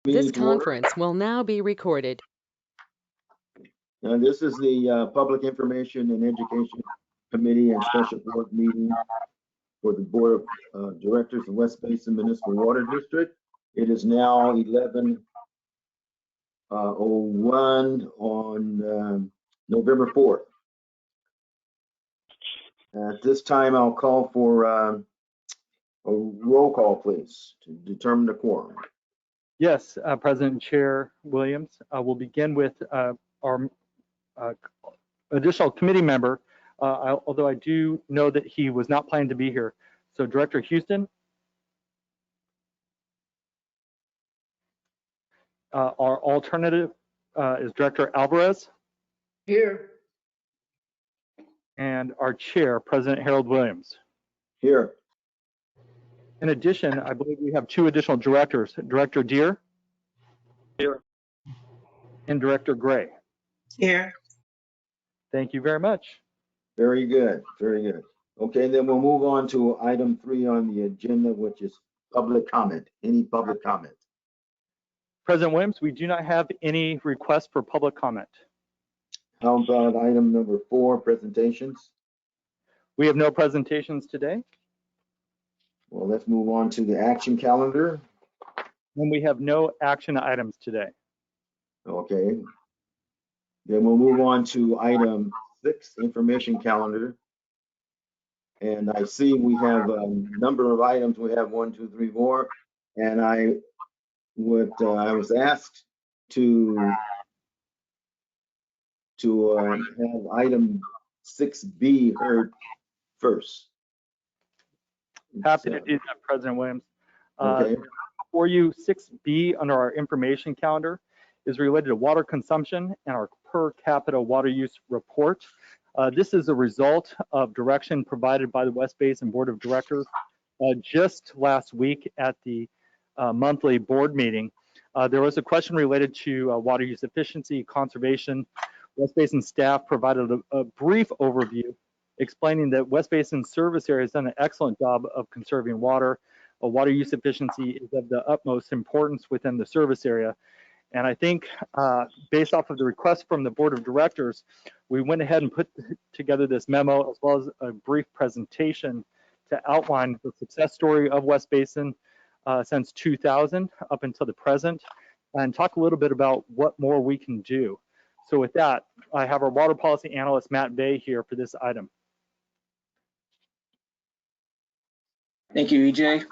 This conference will now be recorded. Now, this is the Public Information and Education Committee and Special Board meeting for the Board of Directors of West Basin Municipal Water District. It is now 11:01 on November 4th. At this time, I'll call for a roll call, please, to determine the quorum. Yes, President and Chair Williams. We'll begin with our additional committee member, although I do know that he was not planning to be here. So Director Houston. Our alternative is Director Alvarez. Here. And our chair, President Harold Williams. Here. In addition, I believe we have two additional directors, Director Deere. Here. And Director Gray. Here. Thank you very much. Very good, very good. Okay, then we'll move on to item 3 on the agenda, which is public comment. Any public comment? President Williams, we do not have any requests for public comment. How about item number 4, presentations? We have no presentations today. Well, let's move on to the action calendar. And we have no action items today. Okay. Then we'll move on to item 6, information calendar. And I see we have a number of items. We have 1, 2, 3, 4. And I was asked to have item 6B heard first. Happy to do that, President Williams. Okay. For you, 6B under our information calendar is related to water consumption and our per capita water use report. This is a result of direction provided by the West Basin Board of Directors just last week at the monthly board meeting. There was a question related to water use efficiency, conservation. West Basin staff provided a brief overview explaining that West Basin service area has done an excellent job of conserving water. Water use efficiency is of the utmost importance within the service area. And I think based off of the request from the Board of Directors, we went ahead and put together this memo as well as a brief presentation to outline the success story of West Basin since 2000 up until the present, and talk a little bit about what more we can do. So with that, I have our water policy analyst, Matt Bay, here for this item. Thank you, EJ,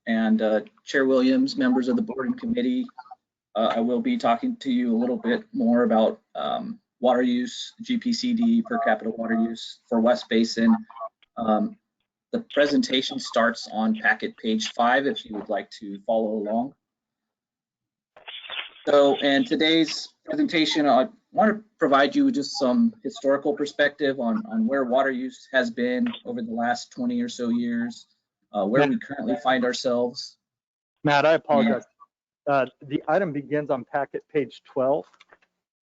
and Chair Williams, members of the board and committee. I will be talking to you a little bit more about water use, GPCD, per capita water use for West Basin. The presentation starts on packet page 5 if you would like to follow along. So in today's presentation, I want to provide you with just some historical perspective on where water use has been over the last 20 or so years, where we currently find ourselves. Matt, I apologize. The item begins on packet page 12.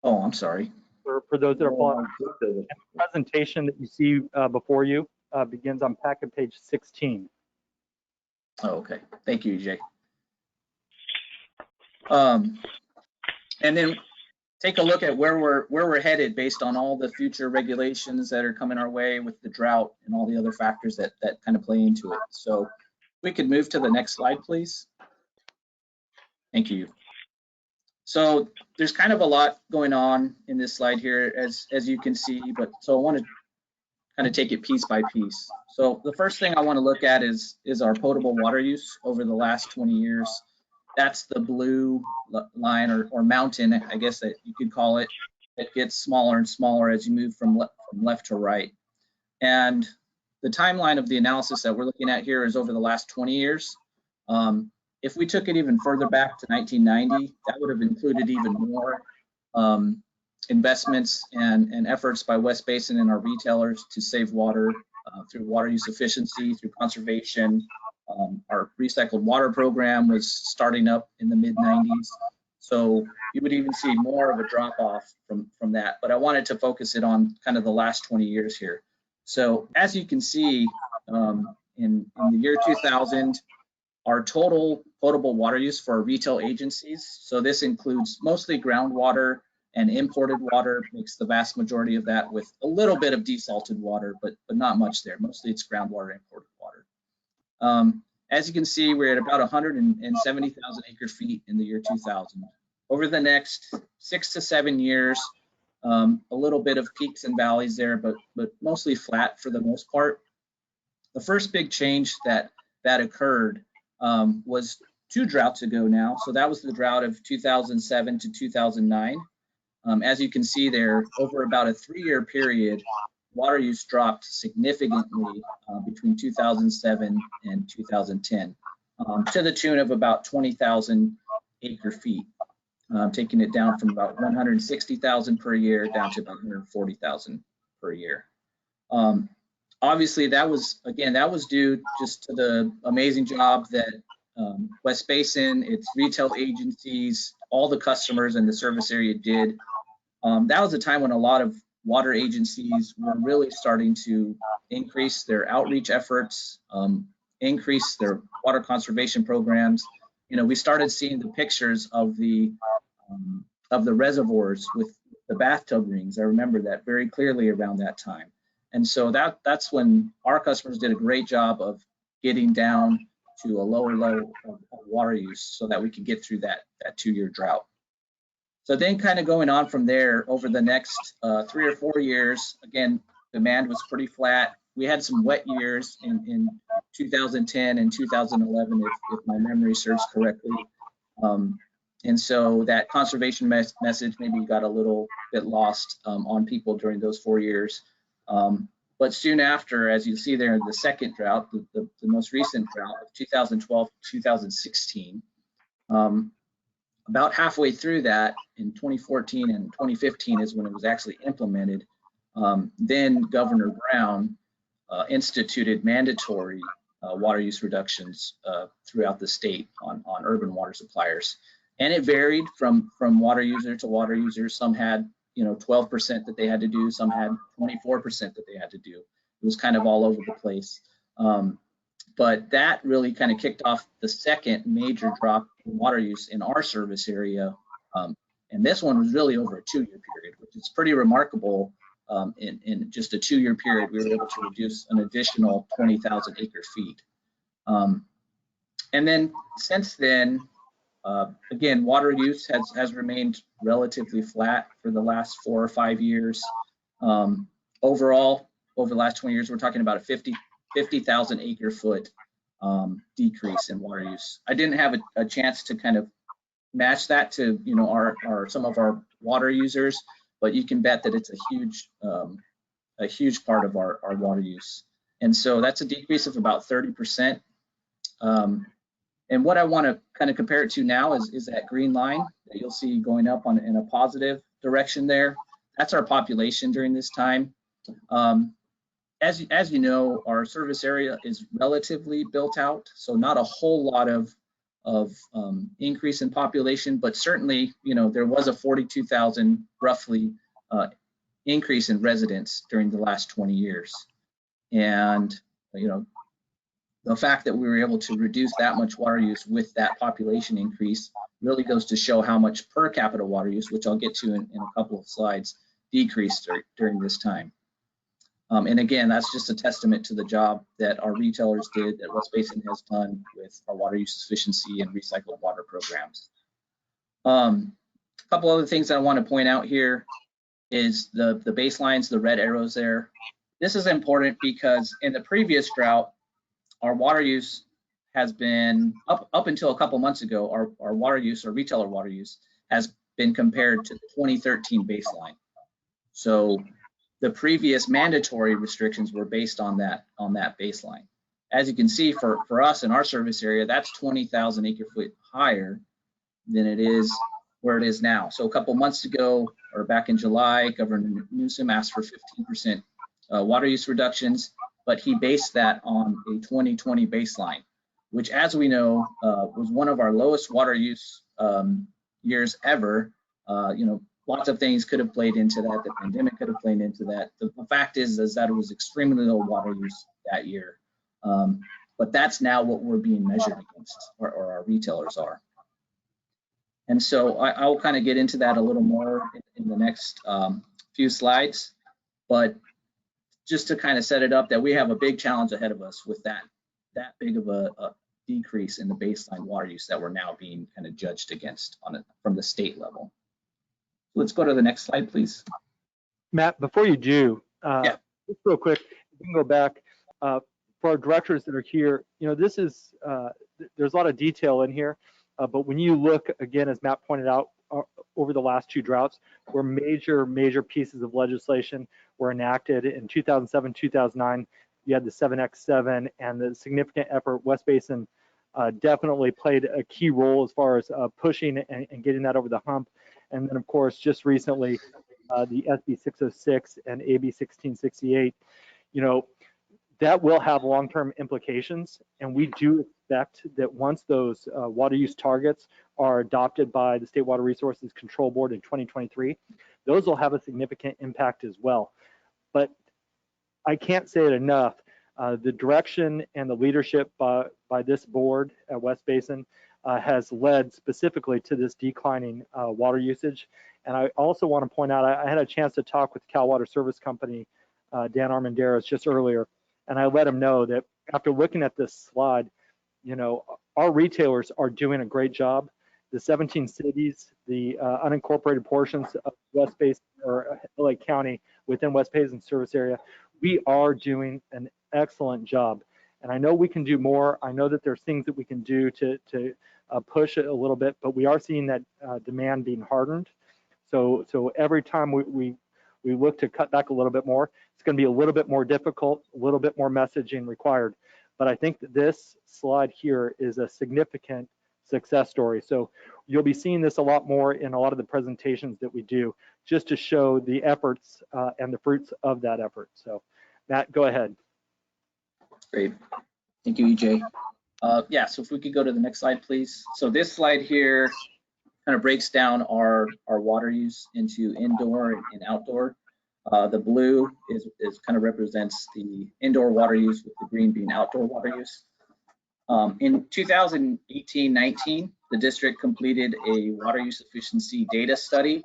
Oh, I'm sorry. For those that are following, the presentation that you see before you begins on packet page 16. Oh, okay. Thank you, EJ. And then take a look at where we're headed based on all the future regulations that are coming our way with the drought and all the other factors that kind of play into it. So we could move to the next slide, please. Thank you. So there's kind of a lot going on in this slide here, as you can see, but so I want to kind of take it piece by piece. So the first thing I want to look at is our potable water use over the last 20 years. That's the blue line or mountain, I guess that you could call it. It gets smaller and smaller as you move from left to right. And the timeline of the analysis that we're looking at here is over the last 20 years. If we took it even further back to 1990, that would have included even more investments and efforts by West Basin and our retailers to save water through water use efficiency, through conservation. Our recycled water program was starting up in the mid-90s. So you would even see more of a drop off from that. But I wanted to focus it on kind of the last 20 years here. So as you can see, in the year 2000, our total potable water use for retail agencies. So this includes mostly groundwater and imported water, makes the vast majority of that, with a little bit of desalted water, but not much there. Mostly it's groundwater, imported water. As you can see, we're at about 170,000 acre feet in the year 2000. Over the next 6 to 7 years, a little bit of peaks and valleys there, but mostly flat for the most part. The first big change that occurred was 2 droughts ago now. So that was the drought of 2007 to 2009. As you can see there, over about a 3-year period, water use dropped significantly between 2007 and 2010, to the tune of about 20,000 acre feet, taking it down from about 160,000 per year down to about 140,000 per year. Obviously, that was due just to the amazing job that West Basin, its retail agencies, all the customers in the service area did. That was a time when a lot of water agencies were really starting to increase their outreach efforts, increase their water conservation programs. You know, we started seeing the pictures of the reservoirs with the bathtub rings. I remember that very clearly around that time. And so that's when our customers did a great job of getting down to a lower level of water use so that we could get through that 2-year drought. So then kind of going on from there over the next 3 or 4 years, again, demand was pretty flat. We had some wet years in 2010 and 2011, if my memory serves correctly. And so that conservation message maybe got a little bit lost on people during those 4 years. But soon after, as you see there in the second drought, the most recent drought of 2012 to 2016, about halfway through that, in 2014 and 2015 is when it was actually implemented. Then Governor Brown instituted mandatory water use reductions throughout the state on urban water suppliers. And it varied from water user to water user. Some had 12% that they had to do, some had 24% that they had to do. It was kind of all over the place. But that really kind of kicked off the second major drop in water use in our service area. And this one was really over a 2-year period, which is pretty remarkable. In just a 2-year period, we were able to reduce an additional 20,000 acre feet. And then since then, again, water use has remained relatively flat for the last 4 or 5 years. Overall, over the last 20 years, we're talking about a 50,000 acre foot decrease in water use. I didn't have a chance to kind of match that to some of our water users, but you can bet that it's a huge part of our water use. And so that's a decrease of about 30%. And what I want to kind of compare it to now is that green line that you'll see going up in a positive direction there. That's our population during this time. As you know, our service area is relatively built out, so not a whole lot of increase in population, but certainly, there was a 42,000 roughly increase in residents during the last 20 years. And, the fact that we were able to reduce that much water use with that population increase really goes to show how much per capita water use, which I'll get to in a couple of slides, decreased during this time. And again, that's just a testament to the job that our retailers did, that West Basin has done with our water use efficiency and recycled water programs. A couple other things that I want to point out here is the baselines, the red arrows there. This is important because in the previous drought, our water use has been, up until a couple months ago, our water use, or retailer water use, has been compared to the 2013 baseline. So the previous mandatory restrictions were based on that baseline. As you can see, for us in our service area, that's 20,000 acre foot higher than it is where it is now. So a couple months ago, or back in July, Governor Newsom asked for 15% water use reductions, but he based that on a 2020 baseline, which, as we know, was one of our lowest water use years ever. Lots of things could have played into that. The pandemic could have played into that. The fact is that it was extremely low water use that year. but that's now what we're being measured against, or our retailers are. And so I'll kind of get into that a little more in the next few slides, but just to kind of set it up that we have a big challenge ahead of us with that big of a decrease in the baseline water use that we're now being kind of judged against from the state level. Let's go to the next slide, please. Matt, before you do, Yeah. just real quick, we can go back for our directors that are here. You know, this is there's a lot of detail in here, but when you look again, as Matt pointed out, over the last 2 droughts, where major pieces of legislation were enacted in 2007, 2009. You had the 7x7 and the significant effort. West Basin definitely played a key role as far as pushing and getting that over the hump. And then, of course, just recently, the SB 606 and AB 1668, you know, that will have long-term implications. And we do expect that once those water use targets are adopted by the State Water Resources Control Board in 2023, those will have a significant impact as well. But I can't say it enough. The direction and the leadership by this board at West Basin has led specifically to this declining water usage. And I also want to point out, I had a chance to talk with Cal Water Service Company, Dan Armendariz, just earlier, and I let him know that after looking at this slide, you know, our retailers are doing a great job. The 17 cities, the unincorporated portions of West Basin or LA County within West Basin service area, we are doing an excellent job. And I know we can do more. I know that there's things that we can do to push it a little bit, but we are seeing that demand being hardened. So every time we look to cut back a little bit more, it's going to be a little bit more difficult, a little bit more messaging required. But I think that this slide here is a significant success story. So you'll be seeing this a lot more in a lot of the presentations that we do, just to show the efforts and the fruits of that effort. So Matt, go ahead. Great. Thank you, EJ. Yeah, so if we could go to the next slide, please. So this slide here kind of breaks down our water use into indoor and outdoor. The blue is kind of represents the indoor water use, with the green being outdoor water use. In 2018-19, the district completed a water use efficiency data study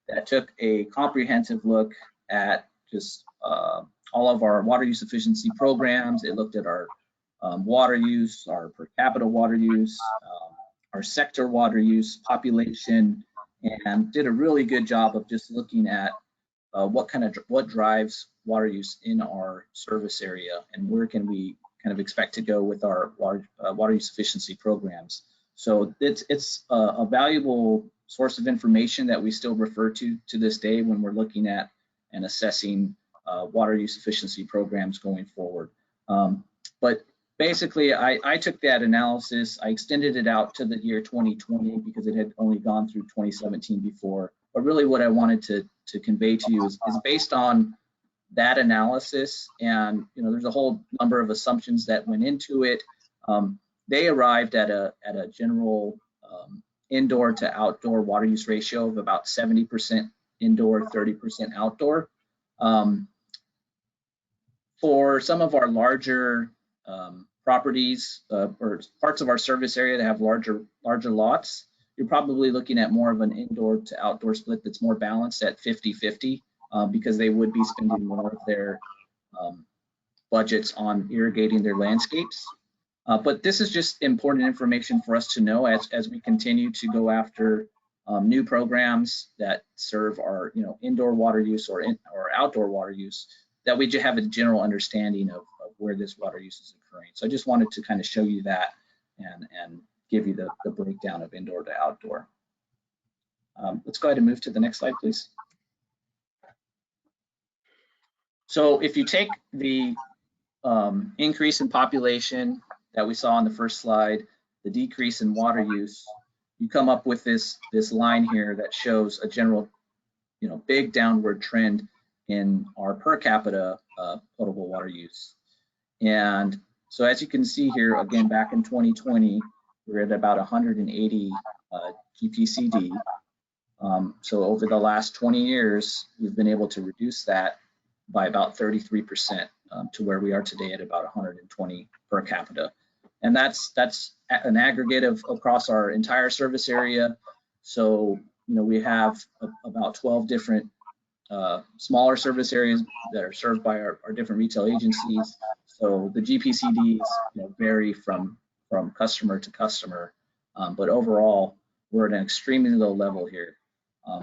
that took a comprehensive look at just all of our water use efficiency programs. It looked at our water use, our per capita water use, our sector water use, population, and did a really good job of just looking at what drives water use in our service area, and where can we kind of expect to go with our water use efficiency programs. So it's a valuable source of information that we still refer to this day when we're looking at and assessing water use efficiency programs going forward. But basically, I took that analysis, I extended it out to the year 2020 because it had only gone through 2017 before. But really what I wanted to convey to you is based on that analysis, and you know, there's a whole number of assumptions that went into it. They arrived at a general indoor to outdoor water use ratio of about 70% indoor, 30% outdoor. For some of our larger properties or parts of our service area that have larger lots, you're probably looking at more of an indoor to outdoor split that's more balanced at 50-50, because they would be spending more of their budgets on irrigating their landscapes. But this is just important information for us to know as we continue to go after new programs that serve our indoor water use or outdoor water use, that we just have a general understanding of where this water use is occurring. So I just wanted to kind of show you that and give you the breakdown of indoor to outdoor. Let's go ahead and move to the next slide, please. So if you take the increase in population that we saw on the first slide, the decrease in water use, you come up with this line here that shows a general, big downward trend in our per capita potable water use. And so as you can see here, again, back in 2020, we're at about 180 GPCD. So over the last 20 years, we've been able to reduce that by about 33% to where we are today at about 120 per capita. And that's an aggregate of across our entire service area. So, we have about 12 different smaller service areas that are served by our different retail agencies. So the GPCDs vary from customer to customer, but overall, we're at an extremely low level here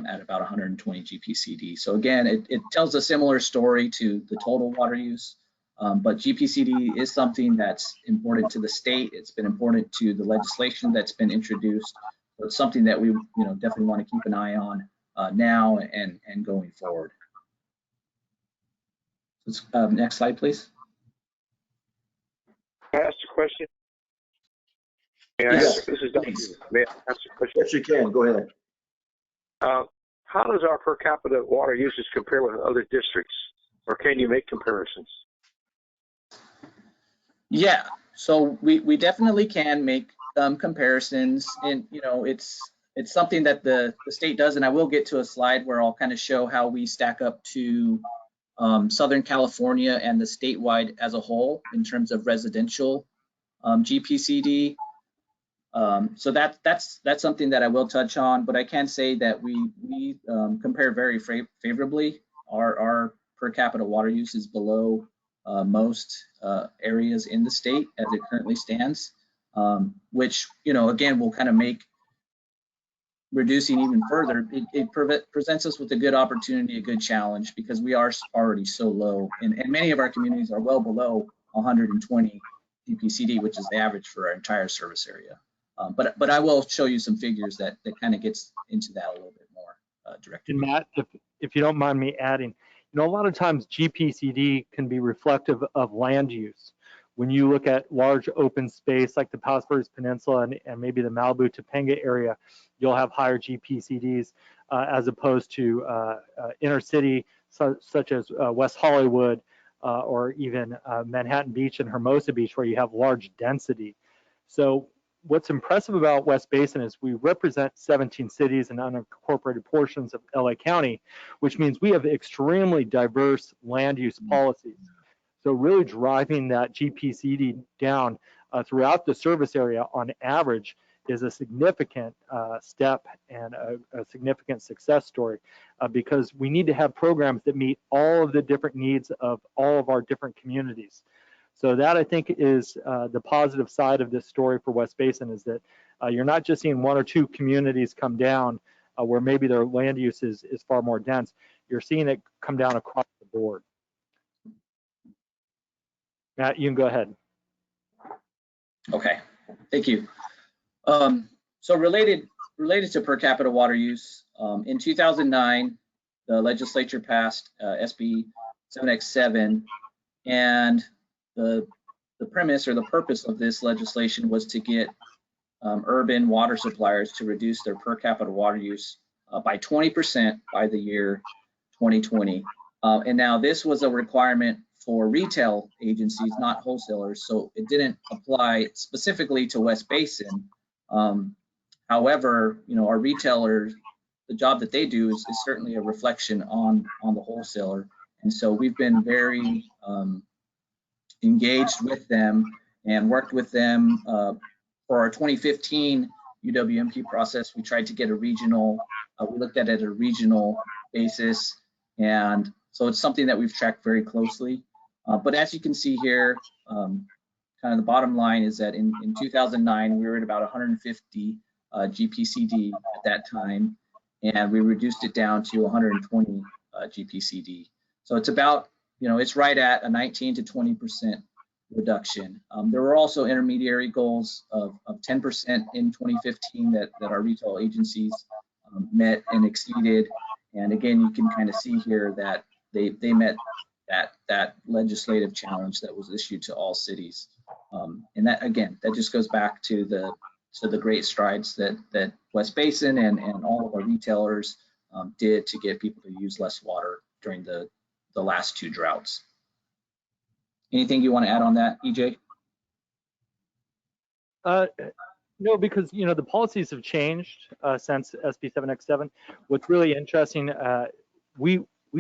at about 120 GPCD. So again, it tells a similar story to the total water use. But GPCD is something that's important to the state. It's been important to the legislation that's been introduced. So it's something that we definitely want to keep an eye on now and going forward. Let's, next slide, please. Can I ask a question? Yes. This is Doug. May I ask a question? Yes, you can. Go ahead. How does our per capita water usage compare with other districts, or can you make comparisons? Yeah, so we definitely can make comparisons, and it's something that the state does, and I will get to a slide where I'll kind of show how we stack up to Southern California and the statewide as a whole in terms of residential GPCD. So that's something that I will touch on, but I can say that we compare very favorably. Our per capita water use is below most areas in the state as it currently stands, which again will kind of make reducing even further. It presents us with a good opportunity, a good challenge, because we are already so low, and many of our communities are well below 120 GPCD, which is the average for our entire service area. But I will show you some figures that kind of gets into that a little bit more directly. And Matt, if you don't mind me adding, a lot of times GPCD can be reflective of land use. When you look at large open space like the Palos Verdes Peninsula and maybe the Malibu Topanga area, you'll have higher GPCDs as opposed to inner city such as West Hollywood or even Manhattan Beach and Hermosa Beach, where you have large density. So what's impressive about West Basin is we represent 17 cities and unincorporated portions of LA County, which means we have extremely diverse land use policies. So really driving that GPCD down throughout the service area on average is a significant step and a significant success story because we need to have programs that meet all of the different needs of all of our different communities. So that, I think, is the positive side of this story for West Basin, is that you're not just seeing one or two communities come down where maybe their land use is far more dense. You're seeing it come down across the board. Matt, you can go ahead. Okay, thank you. So related to per capita water use, in 2009, the legislature passed SB 7X7, and the premise or the purpose of this legislation was to get urban water suppliers to reduce their per capita water use by 20% by the year 2020. And now this was a requirement for retail agencies, not wholesalers, so it didn't apply specifically to West Basin. However, our retailers, the job that they do is certainly a reflection on the wholesaler. And so we've been very engaged with them and worked with them for our 2015 UWMP process. We tried to get a regional, we looked at it at a regional basis. And so it's something that we've tracked very closely. But as you can see here, kind of the bottom line is that in 2009, we were at about 150 GPCD at that time, and we reduced it down to 120 GPCD. So it's about, it's right at a 19 to 20% reduction. There were also intermediary goals of 10% in 2015 that our retail agencies met and exceeded. And again, you can kind of see here that they met that legislative challenge that was issued to all cities. And that, again, that just goes back to the great strides that West Basin and all of our retailers did to get people to use less water during the last two droughts. Anything you want to add on that, EJ? No, because the policies have changed since SB 7X7. What's really interesting, we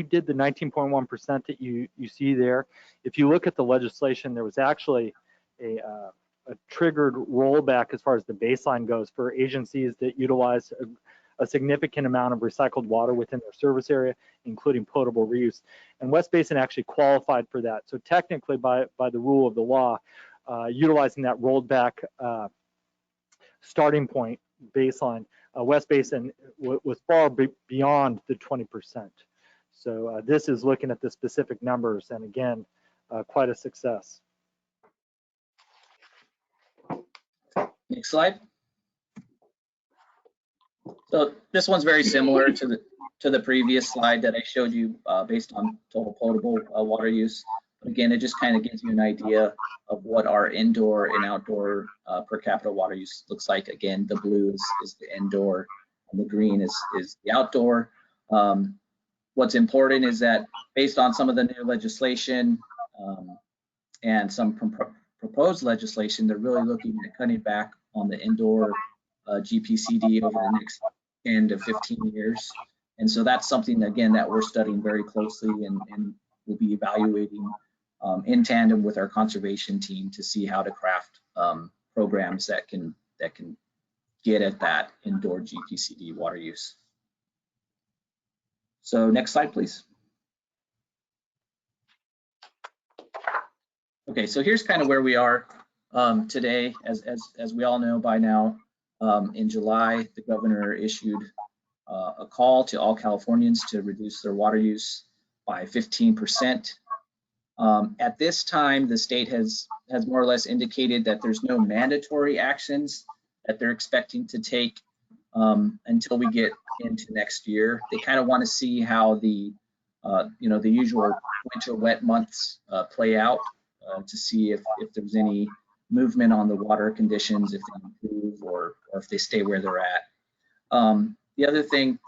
did the 19.1% that you see there. If you look at the legislation, there was actually a triggered rollback as far as the baseline goes for agencies that utilize a significant amount of recycled water within their service area, including potable reuse. And West Basin actually qualified for that. So technically, by the rule of the law, utilizing that rolled back starting point baseline, West Basin was far beyond the 20%. So this is looking at the specific numbers, and again, quite a success. Next slide. So this one's very similar to the previous slide that I showed you based on total potable water use. But again, it just kind of gives you an idea of what our indoor and outdoor per capita water use looks like. Again, the blue is the indoor, and the green is the outdoor. What's important is that based on some of the new legislation and some proposed legislation, they're really looking at cutting back on the indoor GPCD over the next 10 to 15 years. And so that's something, again, that we're studying very closely and we'll be evaluating in tandem with our conservation team to see how to craft programs that can get at that indoor GPCD water use. So next slide, please. Okay, so here's kind of where we are today. As we all know by now, in July, the governor issued a call to all Californians to reduce their water use by 15%. At this time, the state has more or less indicated that there's no mandatory actions that they're expecting to take until we get into next year. They kind of want to see how the the usual winter wet months play out to see if there's any movement on the water conditions, if they improve or if they stay where they're at. The other thing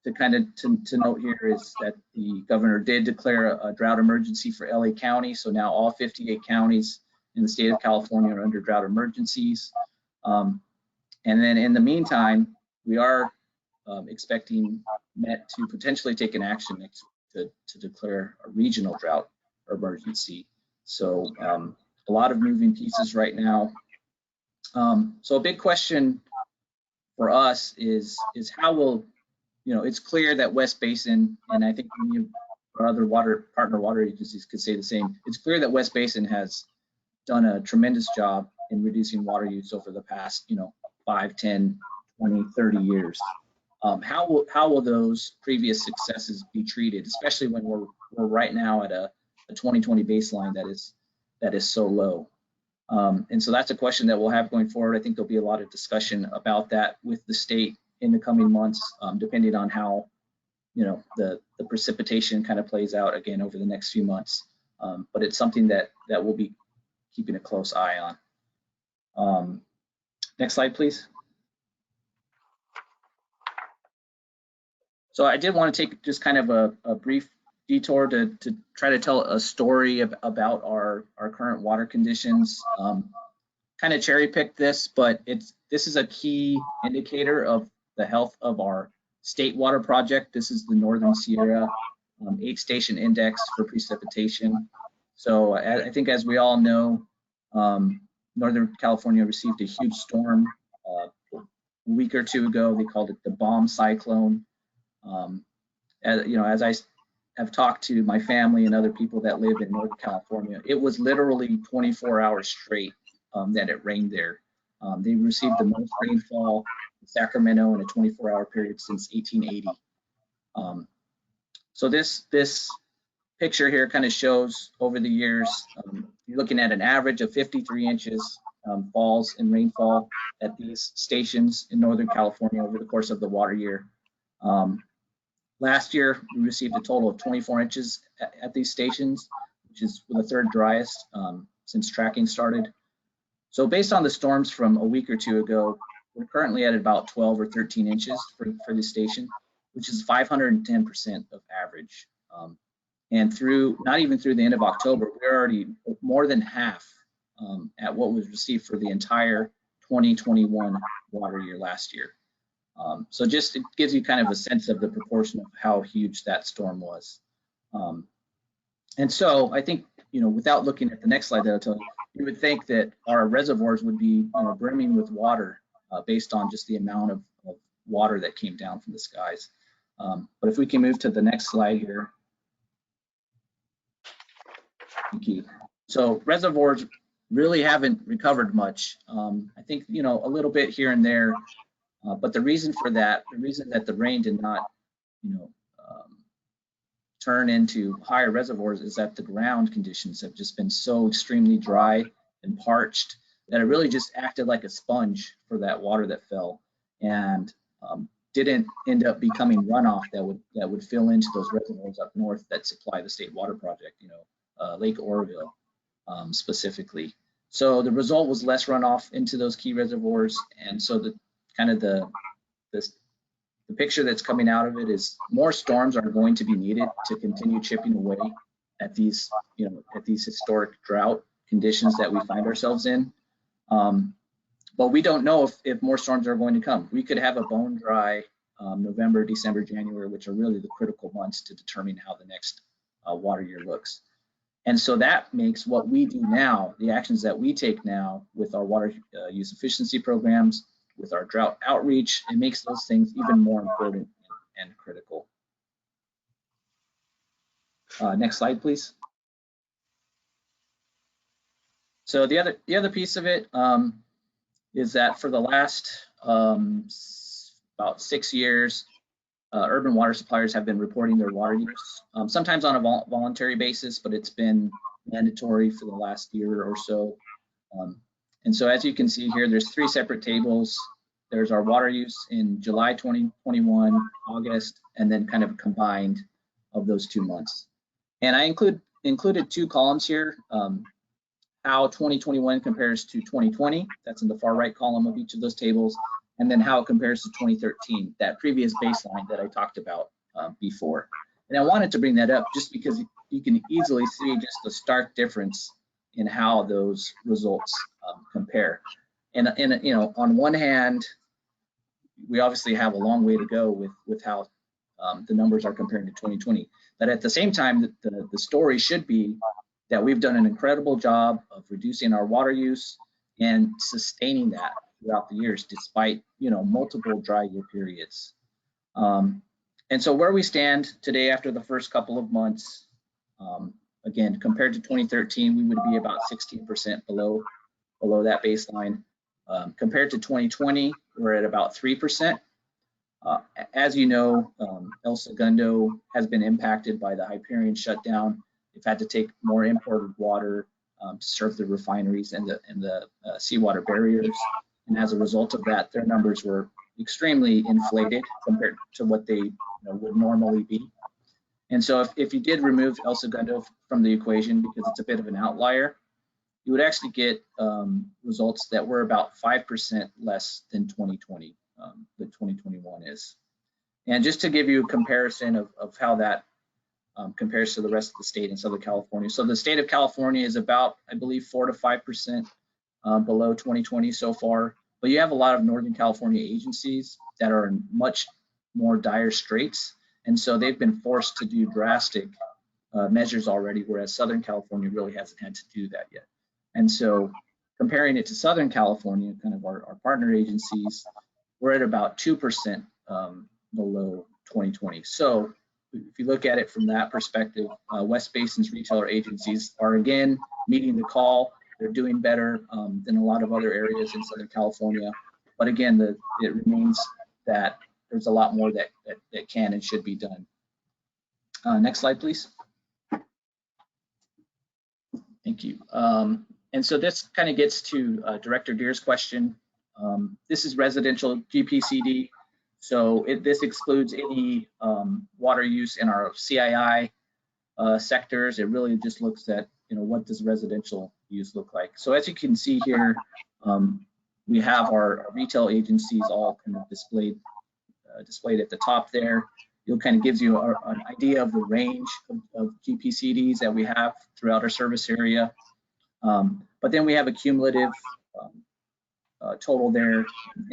to note here is that the governor did declare a drought emergency for LA County. So now all 58 counties in the state of California are under drought emergencies. And then in the meantime, we are expecting Met to potentially take an action next to declare a regional drought emergency. So a lot of moving pieces right now. So a big question for us is how will, it's clear that West Basin, and I think many of our other partner water agencies could say the same. It's clear that West Basin has done a tremendous job in reducing water use over the past, 5, 10, 20, 30 years. How will those previous successes be treated, especially when we're right now at a 2020 baseline that is so low? And so that's a question that we'll have going forward. I think there'll be a lot of discussion about that with the state in the coming months, depending on how, the precipitation kind of plays out again over the next few months. But it's something that we'll be keeping a close eye on. Next slide, please. So I did want to take just kind of a brief detour to try to tell a story about our current water conditions. Kind of cherry picked this, but this is a key indicator of the health of our state water project. This is the Northern Sierra 8-station index for precipitation. So I think, as we all know, Northern California received a huge storm a week or two ago. They called it the bomb cyclone. As I have talked to my family and other people that live in Northern California, it was literally 24 hours straight that it rained there. They received the most rainfall in Sacramento in a 24-hour period since 1880. So this picture here kind of shows over the years, you're looking at an average of 53 inches falls in rainfall at these stations in Northern California over the course of the water year. Last year, we received a total of 24 inches at these stations, which is the third driest since tracking started. So based on the storms from a week or two ago, we're currently at about 12 or 13 inches for this station, which is 510% of average. And not even through the end of October, we're already more than half at what was received for the entire 2021 water year last year. So just it gives you kind of a sense of the proportion of how huge that storm was. And so I think, without looking at the next slide that I'll tell you, you would think that our reservoirs would be brimming with water based on just the amount of water that came down from the skies. But if we can move to the next slide here. Thank you. So reservoirs really haven't recovered much. I think, a little bit here and there, but the reason for that, the reason that the rain did not, turn into higher reservoirs is that the ground conditions have just been so extremely dry and parched that it really just acted like a sponge for that water that fell, and didn't end up becoming runoff that would fill into those reservoirs up north that supply the state water project, Lake Oroville specifically. So the result was less runoff into those key reservoirs, and so the picture that's coming out of it is more storms are going to be needed to continue chipping away at these, at these historic drought conditions that we find ourselves in. But we don't know if more storms are going to come. We could have a bone dry November, December, January, which are really the critical months to determine how the next water year looks. And so that makes what we do now, the actions that we take now with our water use efficiency programs, with our drought outreach, it makes those things even more important and critical. Next slide, please. So the other piece of it is that for the last about 6 years, urban water suppliers have been reporting their water use, sometimes on a voluntary basis, but it's been mandatory for the last year or so. And so as you can see here, there's 3 separate tables. There's our water use in July 2021, August, and then kind of combined of those 2 months. And I included 2 columns here, how 2021 compares to 2020. That's in the far right column of each of those tables. And then how it compares to 2013, that previous baseline that I talked about before. And I wanted to bring that up just because you can easily see just the stark difference in how those results compare. And on one hand, we obviously have a long way to go with how the numbers are compared to 2020. But at the same time, the story should be that we've done an incredible job of reducing our water use and sustaining that throughout the years, despite multiple dry year periods. And so where we stand today after the first couple of months, again, compared to 2013, we would be about 16% below that baseline. Compared to 2020, we're at about 3%. As you know, El Segundo has been impacted by the Hyperion shutdown. They've had to take more imported water to serve the refineries and the seawater barriers. And as a result of that, their numbers were extremely inflated compared to what they would normally be. And so if you did remove El Segundo from the equation, because it's a bit of an outlier, you would actually get results that were about 5% less than 2020, that 2021 is. And just to give you a comparison of how that compares to the rest of the state in Southern California. So the state of California is about, I believe, 4 to 5% below 2020 so far. But you have a lot of Northern California agencies that are in much more dire straits. And so they've been forced to do drastic measures already, whereas Southern California really hasn't had to do that yet. And so comparing it to Southern California, kind of our partner agencies, we're at about 2% below 2020. So if you look at it from that perspective, West Basin's retailer agencies are again meeting the call. They're doing better than a lot of other areas in Southern California. But again, it remains that there's a lot more that can and should be done. Next slide, please. Thank you. And so this kind of gets to Director Deere's question. This is residential GPCD. So this excludes any water use in our CII sectors. It really just looks at, what does residential use look like? So as you can see here, we have our retail agencies all kind of displayed at the top there. It kind of gives you an idea of the range of GPCDs that we have throughout our service area. But then we have a cumulative total there in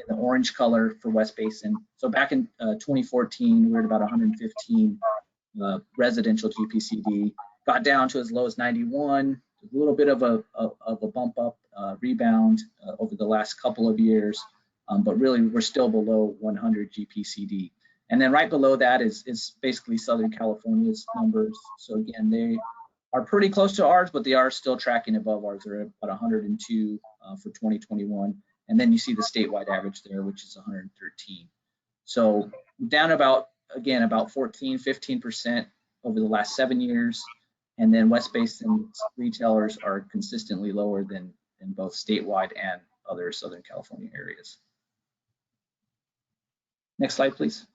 the orange color for West Basin. So back in 2014, we were at about 115 residential GPCD, got down to as low as 91 a little bit of a bump up rebound over the last couple of years, but really we're still below 100 GPCD. And then right below that is basically Southern California's numbers. So again, they are pretty close to ours, but they are still tracking above ours. They're at about 102 for 2021. And then you see the statewide average there, which is 113. So down about 14–15% over the last 7 years. And then West Basin retailers are consistently lower than both statewide and other Southern California areas. Next slide, please.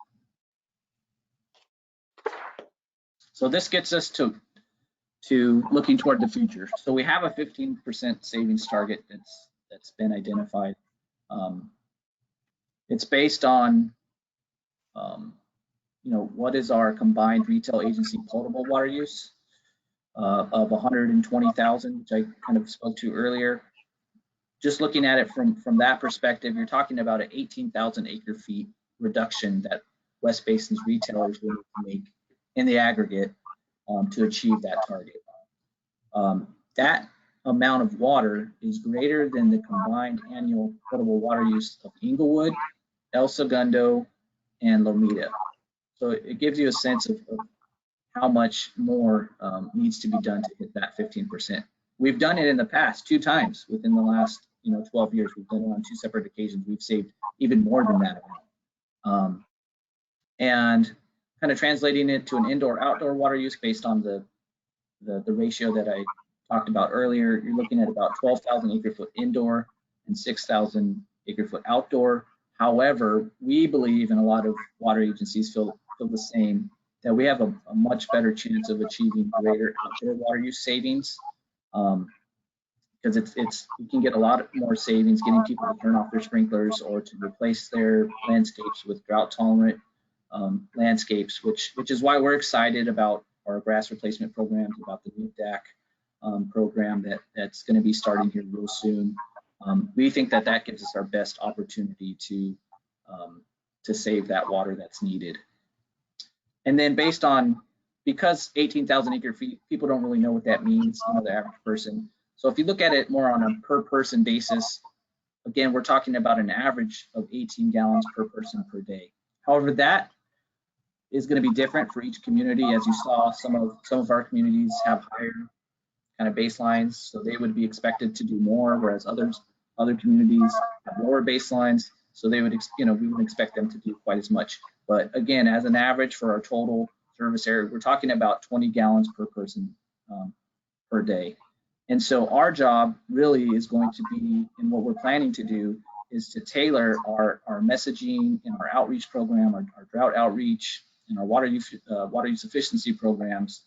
So this gets us to looking toward the future. So we have a 15% savings target that's been identified. It's based on what is our combined retail agency potable water use of 120,000, which I kind of spoke to earlier. Just looking at it from that perspective, you're talking about an 18,000 acre feet reduction that West Basin's retailers will need to make in the aggregate to achieve that target. That amount of water is greater than the combined annual potable water use of Inglewood, El Segundo, and Lomita. So it gives you a sense of how much more needs to be done to hit that 15%. We've done it in the past 2 times within the last 12 years. We've done it on 2 separate occasions. We've saved even more than that amount. And kind of translating it to an indoor-outdoor water use based on the ratio that I talked about earlier, you're looking at about 12,000 acre-foot indoor and 6,000 acre-foot outdoor. However, we believe, and a lot of water agencies feel the same, that we have a much better chance of achieving greater outdoor water use savings, because you can get a lot more savings getting people to turn off their sprinklers or to replace their landscapes with drought-tolerant landscapes, which is why we're excited about our grass replacement programs, about the new DAC program that's going to be starting here real soon. We think that gives us our best opportunity to save that water that's needed. And then because 18,000 acre feet, people don't really know what that means, the average person. So if you look at it more on a per person basis, again, we're talking about an average of 18 gallons per person per day. However, that is going to be different for each community. As you saw, some of our communities have higher kind of baselines, so they would be expected to do more, whereas other communities have lower baselines, so they would, we wouldn't expect them to do quite as much. But again, as an average for our total service area, we're talking about 20 gallons per person per day. And so our job really is going to be, and what we're planning to do, is to tailor our messaging and our outreach program, our drought outreach, and our water use efficiency programs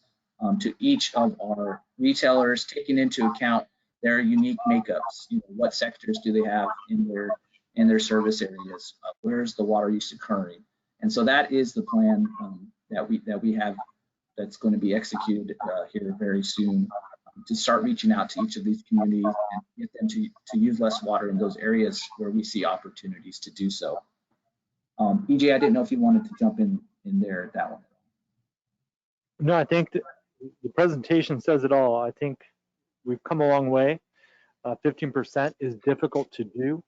to each of our retailers, taking into account their unique makeups. What sectors do they have in their service areas? Where's the water use occurring? And so that is the plan that we have that's going to be executed here very soon, to start reaching out to each of these communities and get them to use less water in those areas where we see opportunities to do so. EJ, I didn't know if you wanted to jump in there, that one. No, I think the presentation says it all. I think we've come a long way. 15% is difficult to do,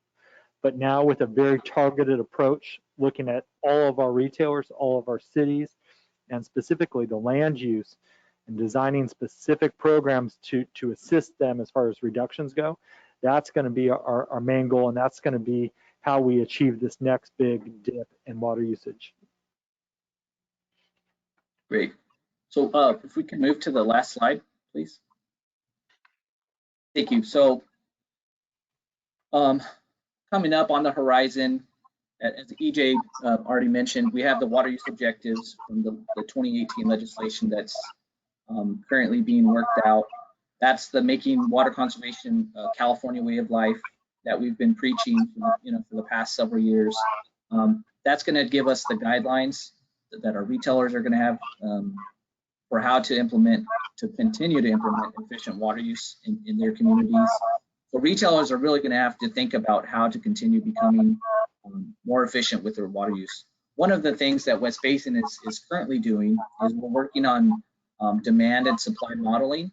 but now with a very targeted approach, looking at all of our retailers, all of our cities, and specifically the land use, and designing specific programs to assist them as far as reductions go, that's going to be our main goal, and that's going to be how we achieve this next big dip in water usage. Great. So if we can move to the last slide, please. Thank you. So coming up on the horizon, as EJ already mentioned, we have the water use objectives from the 2018 legislation that's currently being worked out. That's the Making Water Conservation California Way of Life that we've been preaching for the past several years. That's going to give us the guidelines that our retailers are going to have for how to continue to implement efficient water use in their communities. So retailers are really going to have to think about how to continue becoming more efficient with their water use. One of the things that West Basin is currently doing is we're working on demand and supply modeling.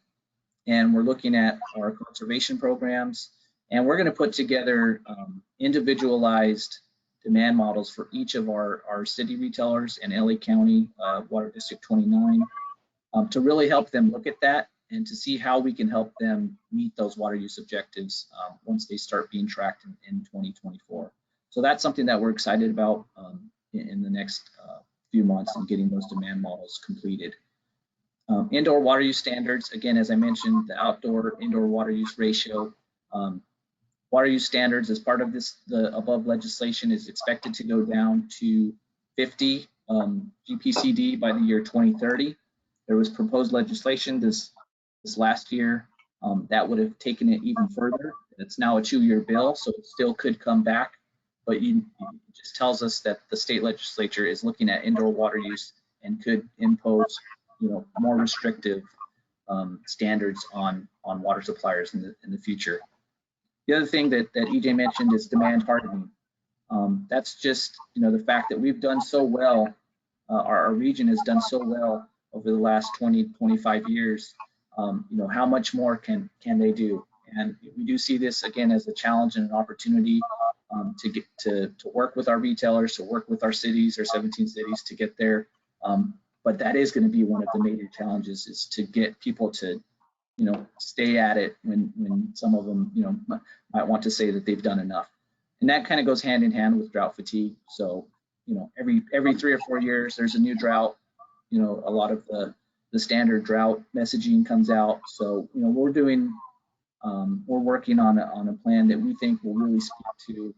and we're looking at our conservation programs, and we're going to put together individualized demand models for each of our city retailers and LA County Water District 29 to really help them look at that and to see how we can help them meet those water use objectives once they start being tracked in 2024. So that's something that we're excited about in the next few months and getting those demand models completed. Indoor water use standards, again, as I mentioned, the outdoor-indoor water use ratio. Water use standards as part of the above legislation is expected to go down to 50 GPCD by the year 2030. There was proposed legislation this last year that would have taken it even further. It's now a 2-year bill, so it still could come back, but it just tells us that the state legislature is looking at indoor water use and could impose, more restrictive standards on water suppliers in the future. The other thing that EJ mentioned is demand hardening. That's just, the fact that we've done so well, our region has done so well over the last 20, 25 years. How much more can they do? And we do see this again as a challenge and an opportunity to get to work with our retailers, to work with our cities, our 17 cities to get there. But that is going to be one of the major challenges, is to get people to stay at it when some of them, might want to say that they've done enough. And that kind of goes hand in hand with drought fatigue. So, every 3 or 4 years, there's a new drought. A lot of the standard drought messaging comes out. So, we're working on a plan that we think will really speak to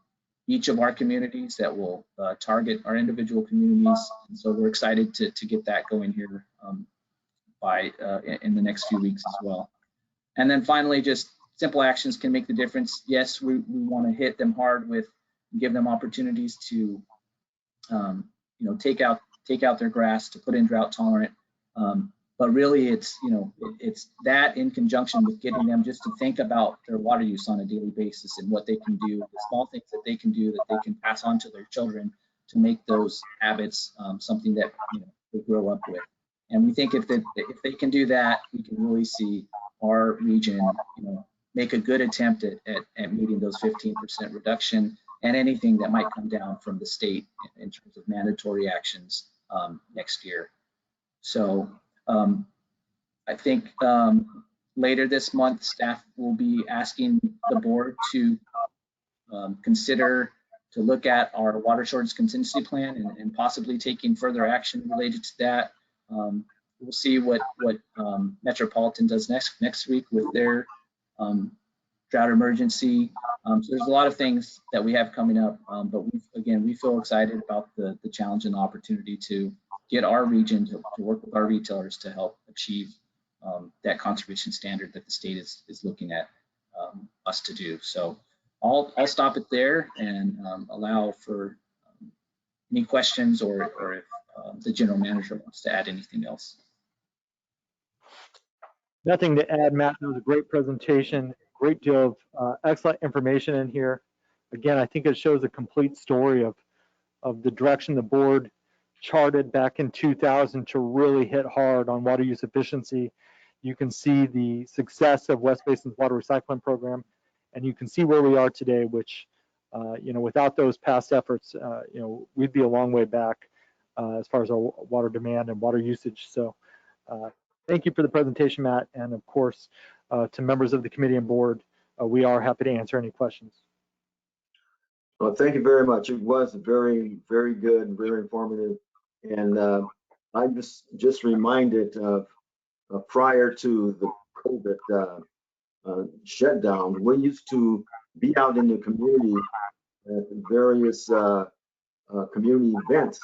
each of our communities, that will target our individual communities. And so we're excited to get that going here in the next few weeks as well. And then finally, just simple actions can make the difference. Yes, we want to hit them hard with, give them opportunities to, take out their grass, to put in drought tolerant. But really, it's that in conjunction with getting them just to think about their water use on a daily basis and what they can do, the small things that they can do that they can pass on to their children to make those habits something that they grow up with. And we think if they can do that, we can really see our region, make a good attempt at meeting those 15% reduction and anything that might come down from the state in terms of mandatory actions next year. So I think later this month, staff will be asking the board to consider to look at our water shortage contingency plan and possibly taking further action related to that. We'll see what Metropolitan does next week with their drought emergency. So there's a lot of things that we have coming up, but we feel excited about the challenge and the opportunity to get our region to work with our retailers to help achieve that conservation standard that the state is looking at us to do. So I'll stop it there and allow for any questions or if the general manager wants to add anything else. Nothing to add, Matt. That was a great presentation. Great deal of excellent information in here. Again, I think it shows a complete story of the direction the board charted back in 2000 to really hit hard on water use efficiency. You can see the success of West Basin's water recycling program, and you can see where we are today, which, without those past efforts, we'd be a long way back as far as our water demand and water usage. So thank you for the presentation, Matt. And of course, to members of the committee and board, we are happy to answer any questions. Well, thank you very much. It was very, very good and very informative. And I'm just reminded of prior to the COVID shutdown, we used to be out in the community at various community events,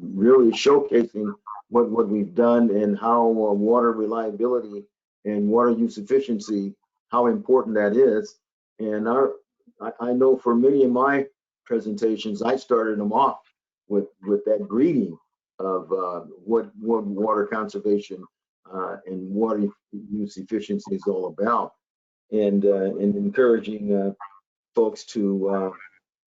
really showcasing what we've done and how water reliability and water use efficiency, how important that is. And I know for many of my presentations, I started them off with that greeting of what water conservation and water use efficiency is all about, and encouraging folks to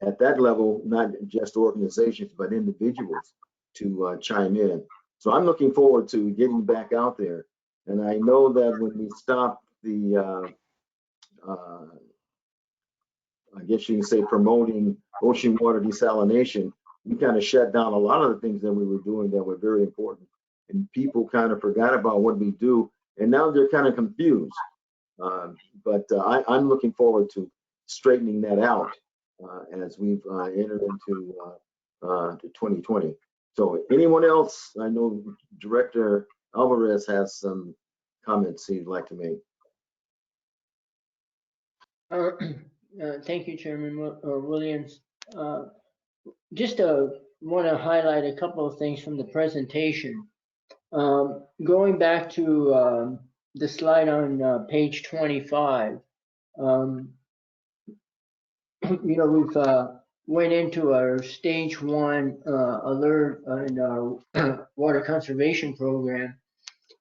at that level, not just organizations but individuals, to chime in. So I'm looking forward to getting back out there And I know that when we stopped the, I guess you can say promoting ocean water desalination, we kind of shut down a lot of the things that we were doing that were very important. And people kind of forgot about what we do, and now they're kind of confused. I'm looking forward to straightening that out as we've entered into 2020. So anyone else? I know Director Alvarez has some comments he'd like to make. Thank you, Chairman Williams. Just want to highlight a couple of things from the presentation. Going back to the slide on page 25, we've went into our stage 1 alert in our water conservation program,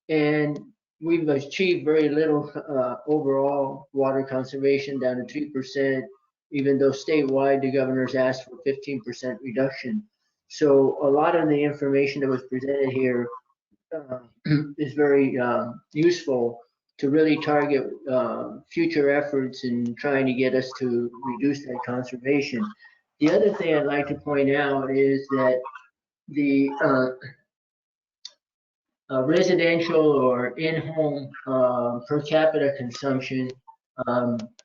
and we've achieved very little overall water conservation, down to 3%, even though statewide the governor's asked for 15% reduction. So a lot of the information that was presented here is very useful to really target future efforts in trying to get us to reduce that conservation. The other thing I'd like to point out is that the residential or in-home per capita consumption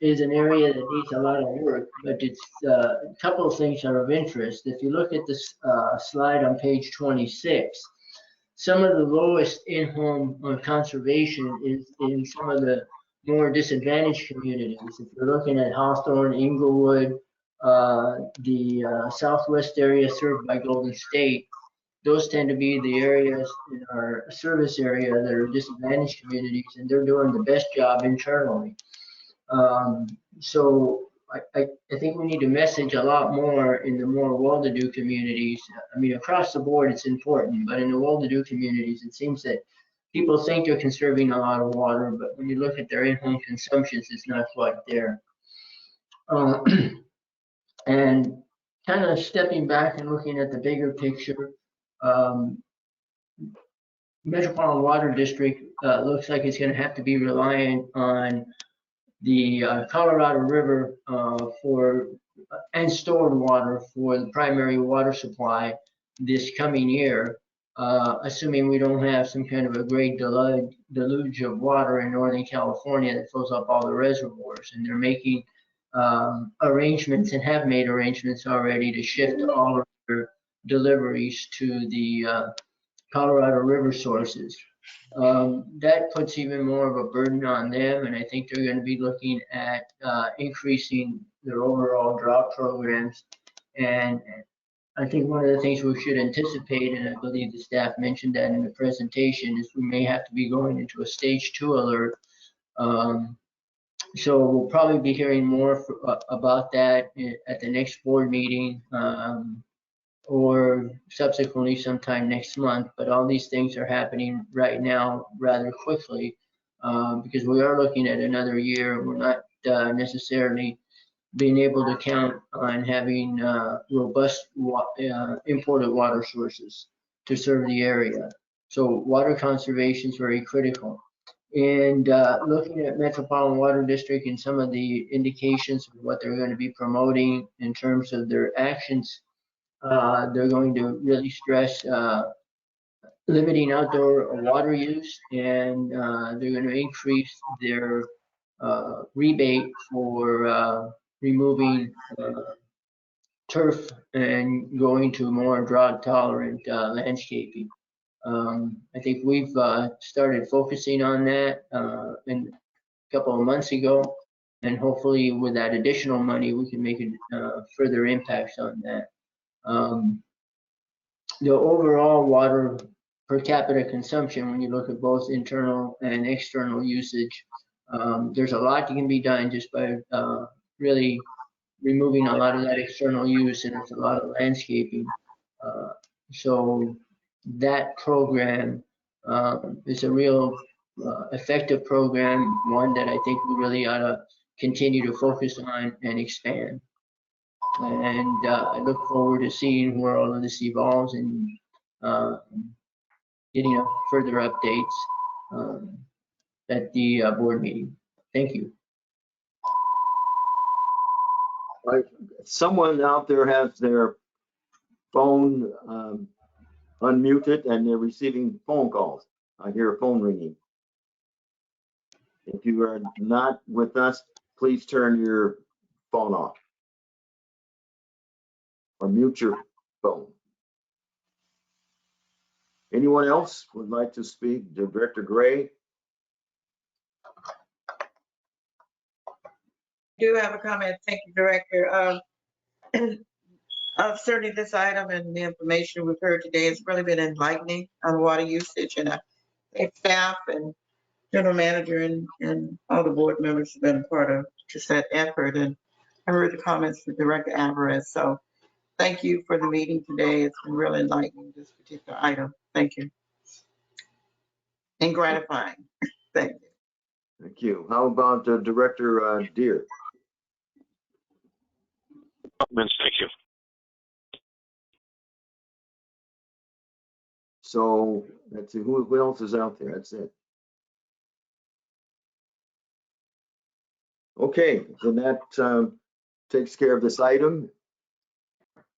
is an area that needs a lot of work, but it's a couple of things are of interest. If you look at this slide on page 26, some of the lowest in-home conservation is in some of the more disadvantaged communities. If you're looking at Hawthorne, Inglewood, the southwest area served by Golden State, those tend to be the areas in our service area that are disadvantaged communities, and they're doing the best job internally. So I think we need to message a lot more in the more well-to-do communities. I mean, across the board, it's important, but in the well-to-do communities, it seems that people think they're conserving a lot of water, but when you look at their in-home consumptions, it's not quite there. And kind of stepping back and looking at the bigger picture, Metropolitan Water District looks like it's going to have to be reliant on the Colorado River and stored water for the primary water supply this coming year, assuming we don't have some kind of a great deluge of water in Northern California that fills up all the reservoirs. And they're making arrangements and have made arrangements already to shift all of their deliveries to the Colorado River sources. That puts even more of a burden on them, and I think they're going to be looking at increasing their overall drought programs. And I think one of the things we should anticipate, and I believe the staff mentioned that in the presentation, is we may have to be going into a stage 2 alert. So we'll probably be hearing more about that at the next board meeting, or subsequently sometime next month. But all these things are happening right now rather quickly, because we are looking at another year. We're not necessarily being able to count on having robust imported water sources to serve the area. So water conservation is very critical. And looking at Metropolitan Water District and some of the indications of what they're going to be promoting in terms of their actions, they're going to really stress limiting outdoor water use, and they're going to increase their rebate for removing turf and going to more drought tolerant landscaping. I think we've started focusing on that a couple of months ago, and hopefully with that additional money we can make further impacts on that. The overall water per capita consumption, when you look at both internal and external usage, there's a lot that can be done just by really removing a lot of that external use, and it's a lot of landscaping. So that program is a real effective program, one that I think we really ought to continue to focus on and expand. And I look forward to seeing where all of this evolves and getting further updates. at the board meeting. Thank you. Right. Someone out there has their phone unmuted and they're receiving phone calls. I hear a phone ringing. If you are not with us, please turn your phone off or mute your phone. Anyone else would like to speak? Director Gray? Do have a comment. Thank you, Director. Certainly this item and the information we've heard today has really been enlightening on water usage, and I thank staff and general manager and all the board members have been part of just that effort. And I heard the comments from Director Alvarez. So thank you for the meeting today. It's been really enlightening, this particular item. Thank you. And gratifying. Thank you. Thank you. How about Director Deere? Comments, thank you. So let's see, who else is out there? That's it. Okay, then that takes care of this item.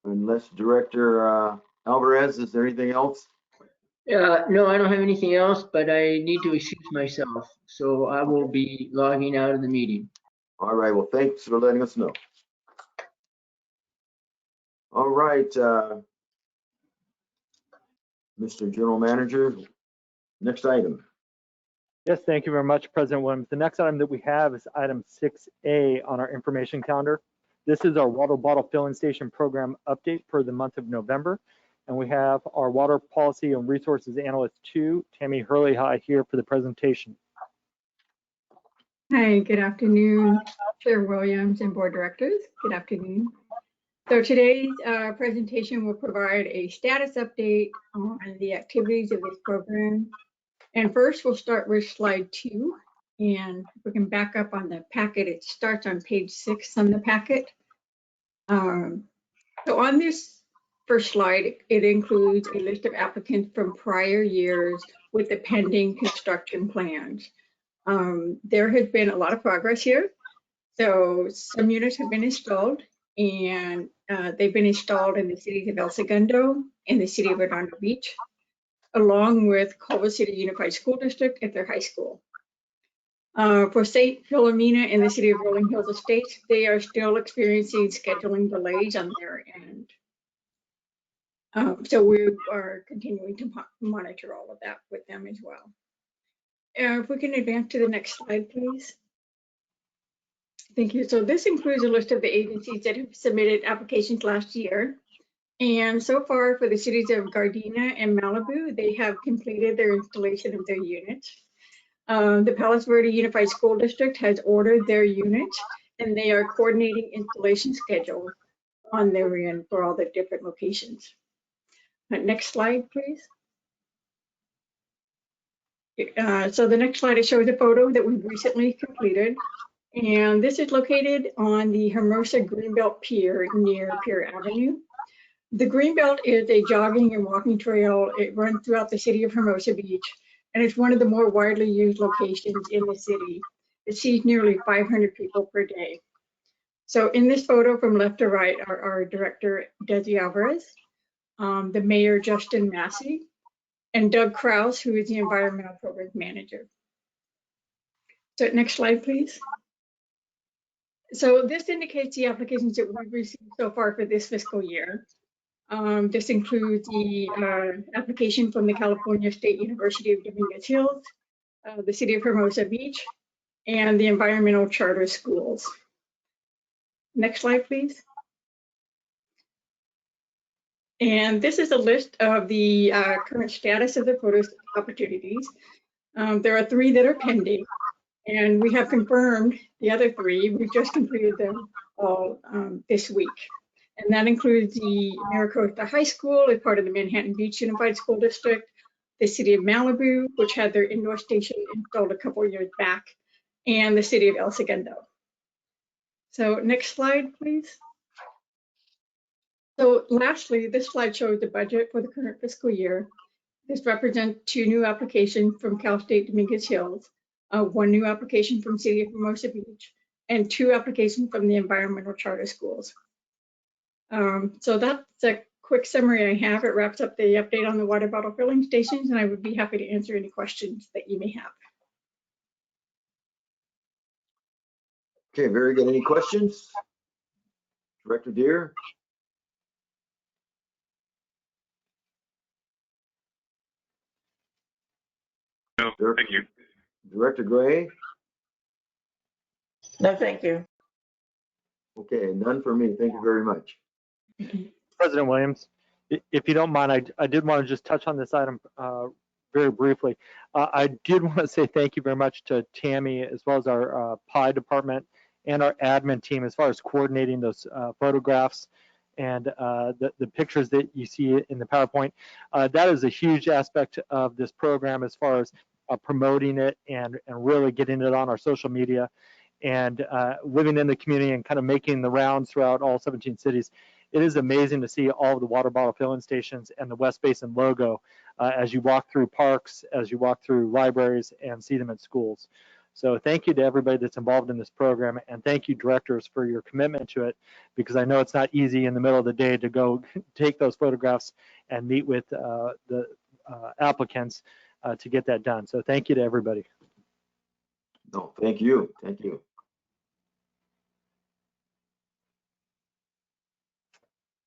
Unless Director Alvarez, is there anything else? No, I don't have anything else, but I need to excuse myself. So I will be logging out of the meeting. All right, well, thanks for letting us know. All right, Mr. General Manager, next item. Yes, thank you very much, President Williams. The next item that we have is item 6A on our information calendar. This is our water bottle filling station program update for the month of November. And we have our Water Policy and Resources Analyst 2, Tammy Hurley-High, here for the presentation. Hi, good afternoon, Chair Williams and Board Directors. Good afternoon. So today's presentation will provide a status update on the activities of this program. And first, we'll start with slide 2. And if we can back up on the packet, it starts on page 6 on the packet. So on this first slide, it includes a list of applicants from prior years with the pending construction plans. There has been a lot of progress here. So some units have been installed, and they've been installed in the cities of El Segundo and the city of Redondo Beach, along with Culver City Unified School District at their high school. For St. Philomena and the city of Rolling Hills Estates, they are still experiencing scheduling delays on their end. So we are continuing to monitor all of that with them as well. If we can advance to the next slide, please. Thank you. So this includes a list of the agencies that have submitted applications last year. And so far for the cities of Gardena and Malibu, they have completed their installation of their units. The Palos Verde Unified School District has ordered their units, and they are coordinating installation schedule on their end for all the different locations. Next slide, please. So the next slide, it shows a photo that we've recently completed. And this is located on the Hermosa Greenbelt Pier near Pier Avenue. The Greenbelt is a jogging and walking trail. It runs throughout the city of Hermosa Beach, and it's one of the more widely used locations in the city. It sees nearly 500 people per day. So in this photo from left to right are our director, Desi Alvarez, the mayor, Justin Massey, and Doug Krause, who is the environmental programs manager. So next slide, please. So this indicates the applications that we've received so far for this fiscal year. This includes the application from the California State University of Dominguez Hills, the city of Hermosa Beach, and the environmental charter schools. Next slide, please. And this is a list of the current status of the Quotas opportunities. There are 3 that are pending, and we have confirmed the other 3. We've just completed them all this week. And that includes the Maricosta High School as part of the Manhattan Beach Unified School District, the city of Malibu, which had their indoor station installed a couple of years back, and the city of El Segundo. So next slide, please. So lastly, this slide shows the budget for the current fiscal year. This represents 2 new applications from Cal State Dominguez Hills. one new application from City of Hermosa Beach, and 2 applications from the environmental charter schools. So that's a quick summary I have. It wraps up the update on the water bottle filling stations, and I would be happy to answer any questions that you may have. Okay, very good. Any questions? Director Deere? No, thank you. Director Gray? No, thank you. Okay, none for me. Thank you very much. President Williams, if you don't mind, I did want to just touch on this item very briefly. I did want to say thank you very much to Tammy, as well as our PI department and our admin team, as far as coordinating those photographs and the pictures that you see in the PowerPoint. That is a huge aspect of this program, as far as promoting it and really getting it on our social media, and living in the community and kind of making the rounds throughout all 17 cities. It is amazing to see all of the water bottle filling stations and the West Basin logo as you walk through parks, as you walk through libraries, and see them at schools. So thank you to everybody that's involved in this program, and thank you, directors, for your commitment to it, because I know it's not easy in the middle of the day to go take those photographs and meet with the applicants to get that done. So thank you to everybody. No, thank you. Thank you.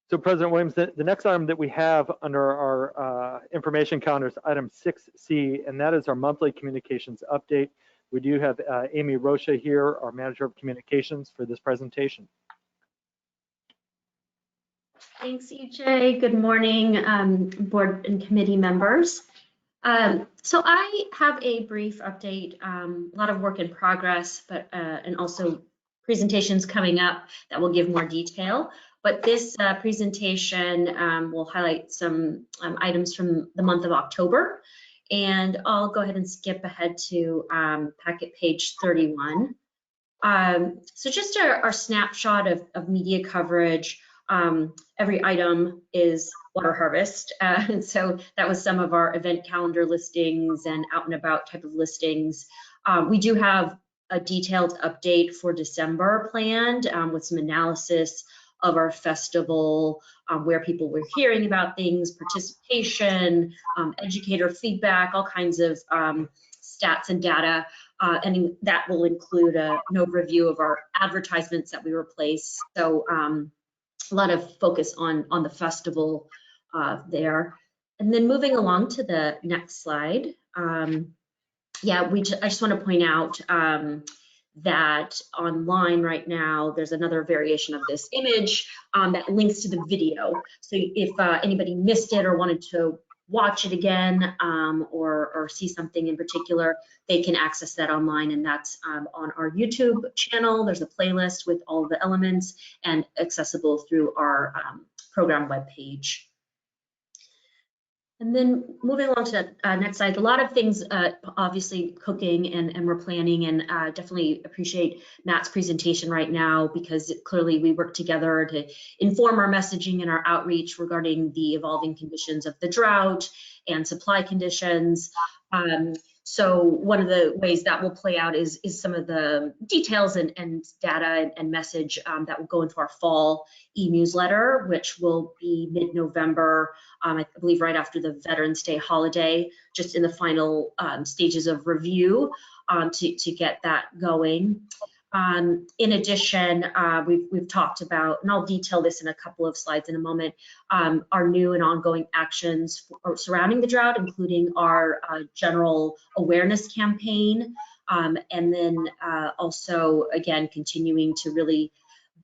So President Williams, the next item that we have under our information calendar is item 6C, and that is our monthly communications update. We do have Amy Rocha here, our manager of communications, for this presentation. Thanks, EJ. Good morning, board and committee members. So I have a brief update, a lot of work in progress, but and also presentations coming up that will give more detail. But this presentation will highlight some items from the month of October. And I'll go ahead and skip ahead to packet page 31. So just our snapshot of media coverage. Every item is water harvest. And so that was some of our event calendar listings and out and about type of listings. We do have a detailed update for December planned with some analysis of our festival, where people were hearing about things, participation, educator feedback, all kinds of stats and data. And that will include an overview of our advertisements that we replaced. So a lot of focus on the festival there. And then moving along to the next slide. Yeah, I just want to point out that online right now, there's another variation of this image that links to the video. So if anybody missed it or wanted to watch it again or see something in particular, they can access that online, and that's on our YouTube channel. There's a playlist with all the elements and accessible through our program webpage. And then moving along to the next slide, a lot of things obviously cooking and we're planning, and definitely appreciate Matt's presentation right now, because clearly we work together to inform our messaging and our outreach regarding the evolving conditions of the drought and supply conditions. So one of the ways that will play out is some of the details and data and message that will go into our fall e-newsletter, which will be mid-November, I believe right after the Veterans Day holiday, just in the final stages of review to get that going. In addition, we've talked about, and I'll detail this in a couple of slides in a moment, our new and ongoing actions surrounding the drought, including our general awareness campaign, and then also, again, continuing to really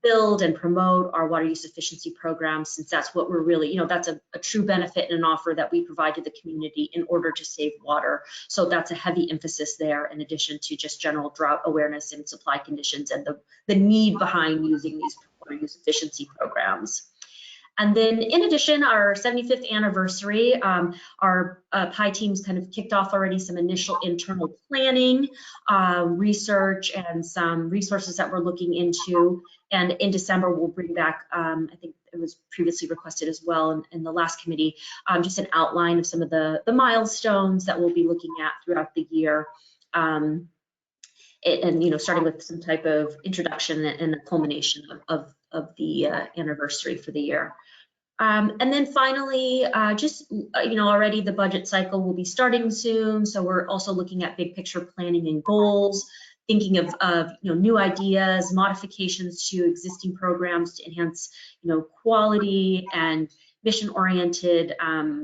build and promote our water use efficiency program, since that's what we're really, that's a true benefit and an offer that we provide to the community in order to save water. So that's a heavy emphasis there, in addition to just general drought awareness and supply conditions and the need behind using these water use efficiency programs. And then in addition, our 75th anniversary, our PI teams kind of kicked off already some initial internal planning, research, and some resources that we're looking into. And in December, we'll bring back, I think it was previously requested as well in the last committee, just an outline of some of the milestones that we'll be looking at throughout the year. and starting with some type of introduction and a culmination of the anniversary for the year. And then finally, already the budget cycle will be starting soon, so we're also looking at big picture planning and goals, thinking of new ideas, modifications to existing programs to enhance quality and mission-oriented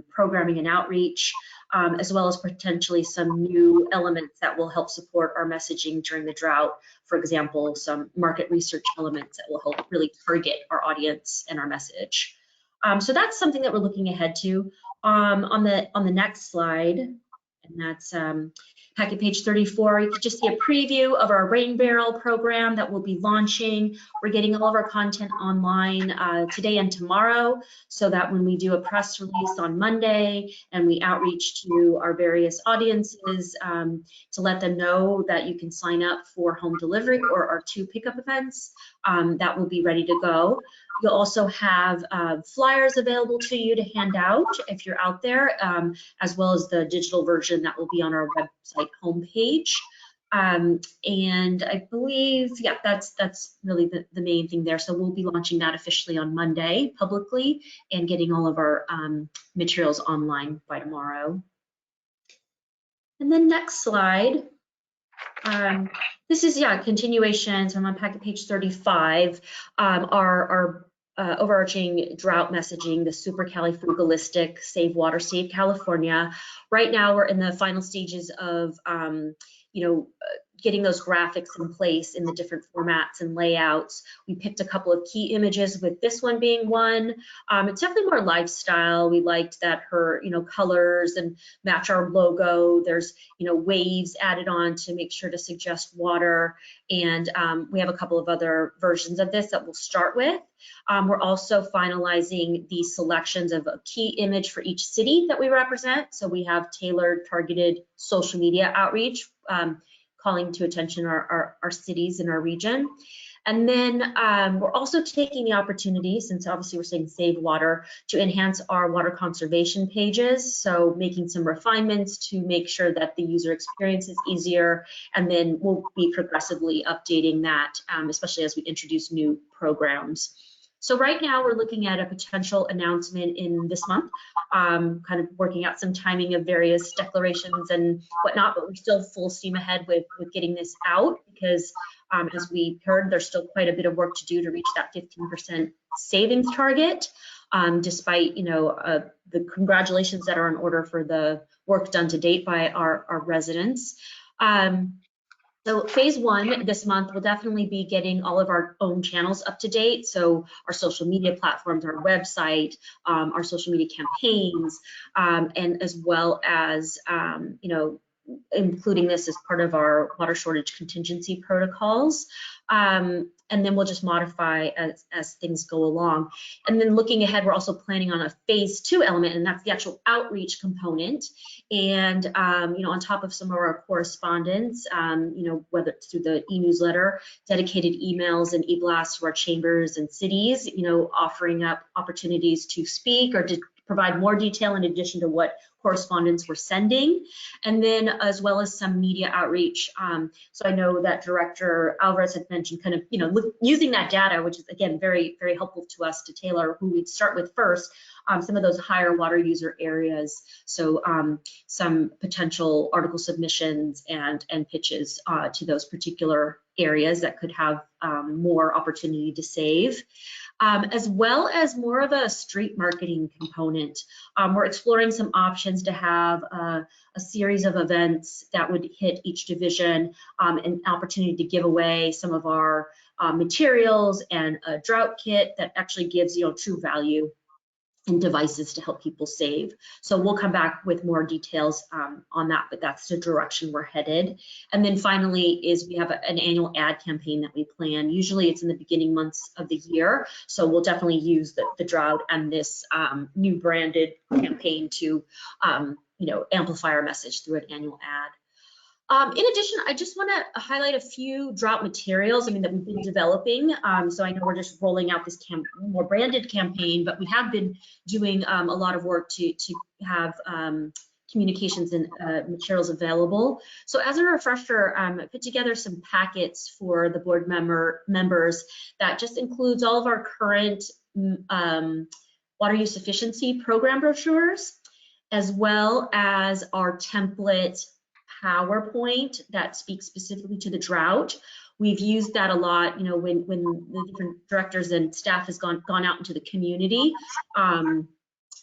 programming and outreach, as well as potentially some new elements that will help support our messaging during the drought. For example, some market research elements that will help really target our audience and our message. So that's something that we're looking ahead to. On the next slide, and that's packet page 34, you can just see a preview of our Rain Barrel program that we'll be launching. We're getting all of our content online today and tomorrow, so that when we do a press release on Monday and we outreach to our various audiences to let them know that you can sign up for home delivery or our 2 pickup events, that will be ready to go. You'll also have flyers available to you to hand out if you're out there, as well as the digital version that will be on our website homepage. And I believe, yeah, that's really the main thing there. So we'll be launching that officially on Monday publicly and getting all of our materials online by tomorrow. And then next slide. This is, yeah, continuation. So I'm on packet page 35. Our overarching drought messaging, the supercalifragilistic Save Water, Save California. Right now, we're in the final stages of, getting those graphics in place in the different formats and layouts. We picked a couple of key images, with this one being one. It's definitely more lifestyle. We liked that her, colors and match our logo. There's, waves added on to make sure to suggest water. And we have a couple of other versions of this that we'll start with. We're also finalizing the selections of a key image for each city that we represent. So we have tailored, targeted social media outreach, calling to attention our cities in our region. And then we're also taking the opportunity, since obviously we're saying save water, to enhance our water conservation pages. So making some refinements to make sure that the user experience is easier. And then we'll be progressively updating that, especially as we introduce new programs. So right now we're looking at a potential announcement in this month, kind of working out some timing of various declarations and whatnot, but we're still full steam ahead with getting this out, because as we heard, there's still quite a bit of work to do to reach that 15% savings target, despite the congratulations that are in order for the work done to date by our residents. So phase 1 this month will definitely be getting all of our own channels up to date. So our social media platforms, our website, our social media campaigns, and as well as, including this as part of our water shortage contingency protocols. And then we'll just modify as things go along. And then looking ahead, we're also planning on a phase 2 element, and that's the actual outreach component. And, on top of some of our correspondence, whether it's through the e-newsletter, dedicated emails and e-blasts to our chambers and cities, offering up opportunities to speak or to provide more detail in addition to what correspondence we're sending, and then as well as some media outreach. So I know that Director Alvarez had mentioned kind of, using that data, which is again very, very helpful to us to tailor who we'd start with first, some of those higher water user areas. So some potential article submissions and pitches to those particular areas that could have more opportunity to save. As well as more of a street marketing component. We're exploring some options to have a series of events that would hit each division, an opportunity to give away some of our materials and a drought kit that actually gives true value and devices to help people save. So we'll come back with more details on that, but that's the direction we're headed. And then finally is we have an annual ad campaign that we plan. Usually it's in the beginning months of the year. So we'll definitely use the drought and this new branded campaign to amplify our message through an annual ad. In addition, I just want to highlight a few drought materials, that we've been developing. So I know we're just rolling out this more branded campaign, but we have been doing a lot of work to have communications and materials available. So as a refresher, I put together some packets for the board members that just includes all of our current water use efficiency program brochures, as well as our template PowerPoint that speaks specifically to the drought. We've used that a lot, you know, when the different directors and staff has gone out into the community.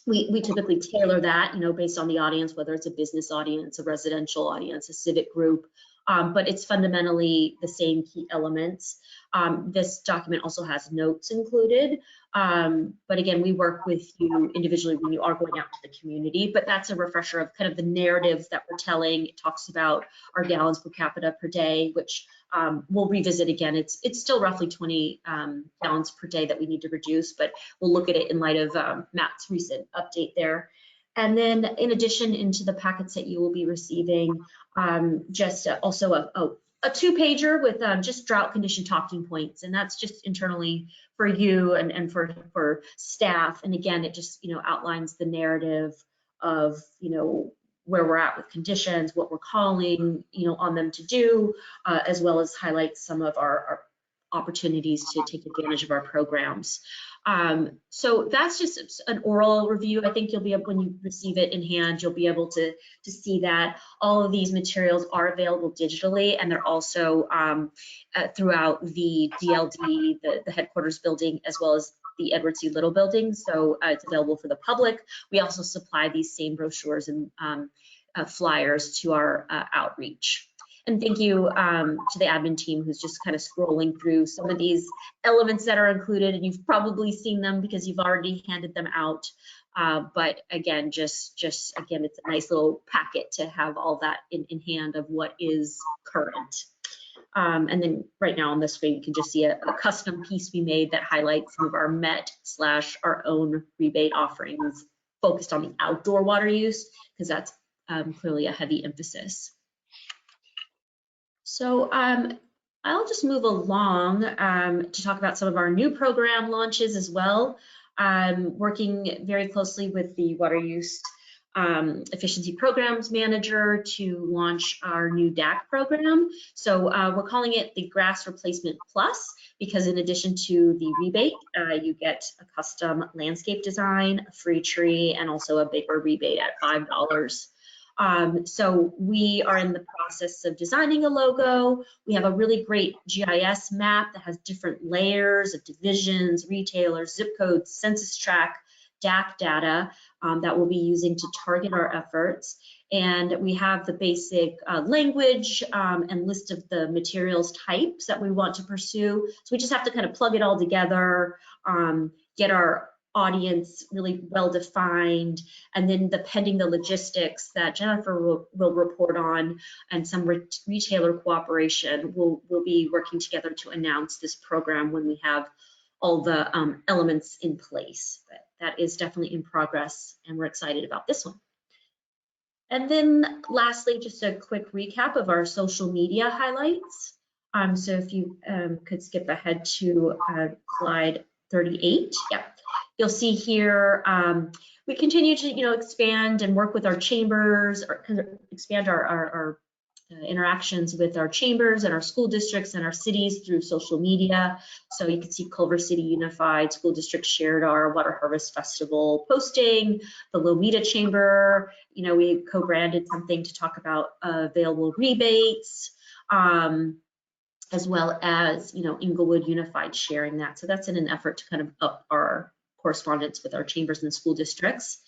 We typically tailor that, you know, based on the audience, whether it's a business audience, a residential audience, a civic group, but it's fundamentally the same key elements. This document also has notes included, but again, we work with you individually when you are going out to the community, but that's a refresher of kind of the narrative that we're telling. It talks about our gallons per capita per day, which we'll revisit again. It's still roughly 20 gallons per day that we need to reduce, but we'll look at it in light of Matt's recent update there. And then in addition, into the packets that you will be receiving, also a 2-pager with just drought condition talking points, and that's just internally for you and for staff. And again, it just, you know, outlines the narrative of, you know, where we're at with conditions, what we're calling, you know, on them to do, as well as highlight some of our opportunities to take advantage of our programs. So that's just an oral review. I think you'll be able, when you receive it in hand, you'll be able to see that all of these materials are available digitally, and they're also throughout the DLD, the headquarters building, as well as the Edward C. Little building. So it's available for the public. We also supply these same brochures and flyers to our outreach. And thank you to the admin team who's just kind of scrolling through some of these elements that are included, and you've probably seen them because you've already handed them out. But again, just again, it's a nice little packet to have all that in hand of what is current. And then right now on this screen, you can just see a custom piece we made that highlights some of our our own rebate offerings focused on the outdoor water use, because that's clearly a heavy emphasis. So I'll just move along to talk about some of our new program launches as well. Working very closely with the Water Use Efficiency Programs Manager to launch our new DAC program. So we're calling it the Grass Replacement Plus, because in addition to the rebate, you get a custom landscape design, a free tree, and also a bigger rebate at $5. So we are in the process of designing a logo. We have a really great GIS map that has different layers of divisions, retailers, zip codes, census tract, DAC data that we'll be using to target our efforts. And we have the basic language and list of the materials types that we want to pursue. So we just have to kind of plug it all together, get our audience really well defined, and then depending the logistics that Jennifer will report on and some retailer cooperation, we'll be working together to announce this program when we have all the elements in place. But that is definitely in progress, and we're excited about this one. And then lastly, just a quick recap of our social media highlights. So if you could skip ahead to slide 38. Yeah. You'll see here, we continue to, expand and work with our chambers, or expand our interactions with our chambers and our school districts and our cities through social media. So you can see Culver City Unified School District shared our Water Harvest Festival posting. The Lomita Chamber, we co-branded something to talk about available rebates, as well as, Inglewood Unified sharing that. So that's in an effort to kind of up our correspondence with our chambers and school districts.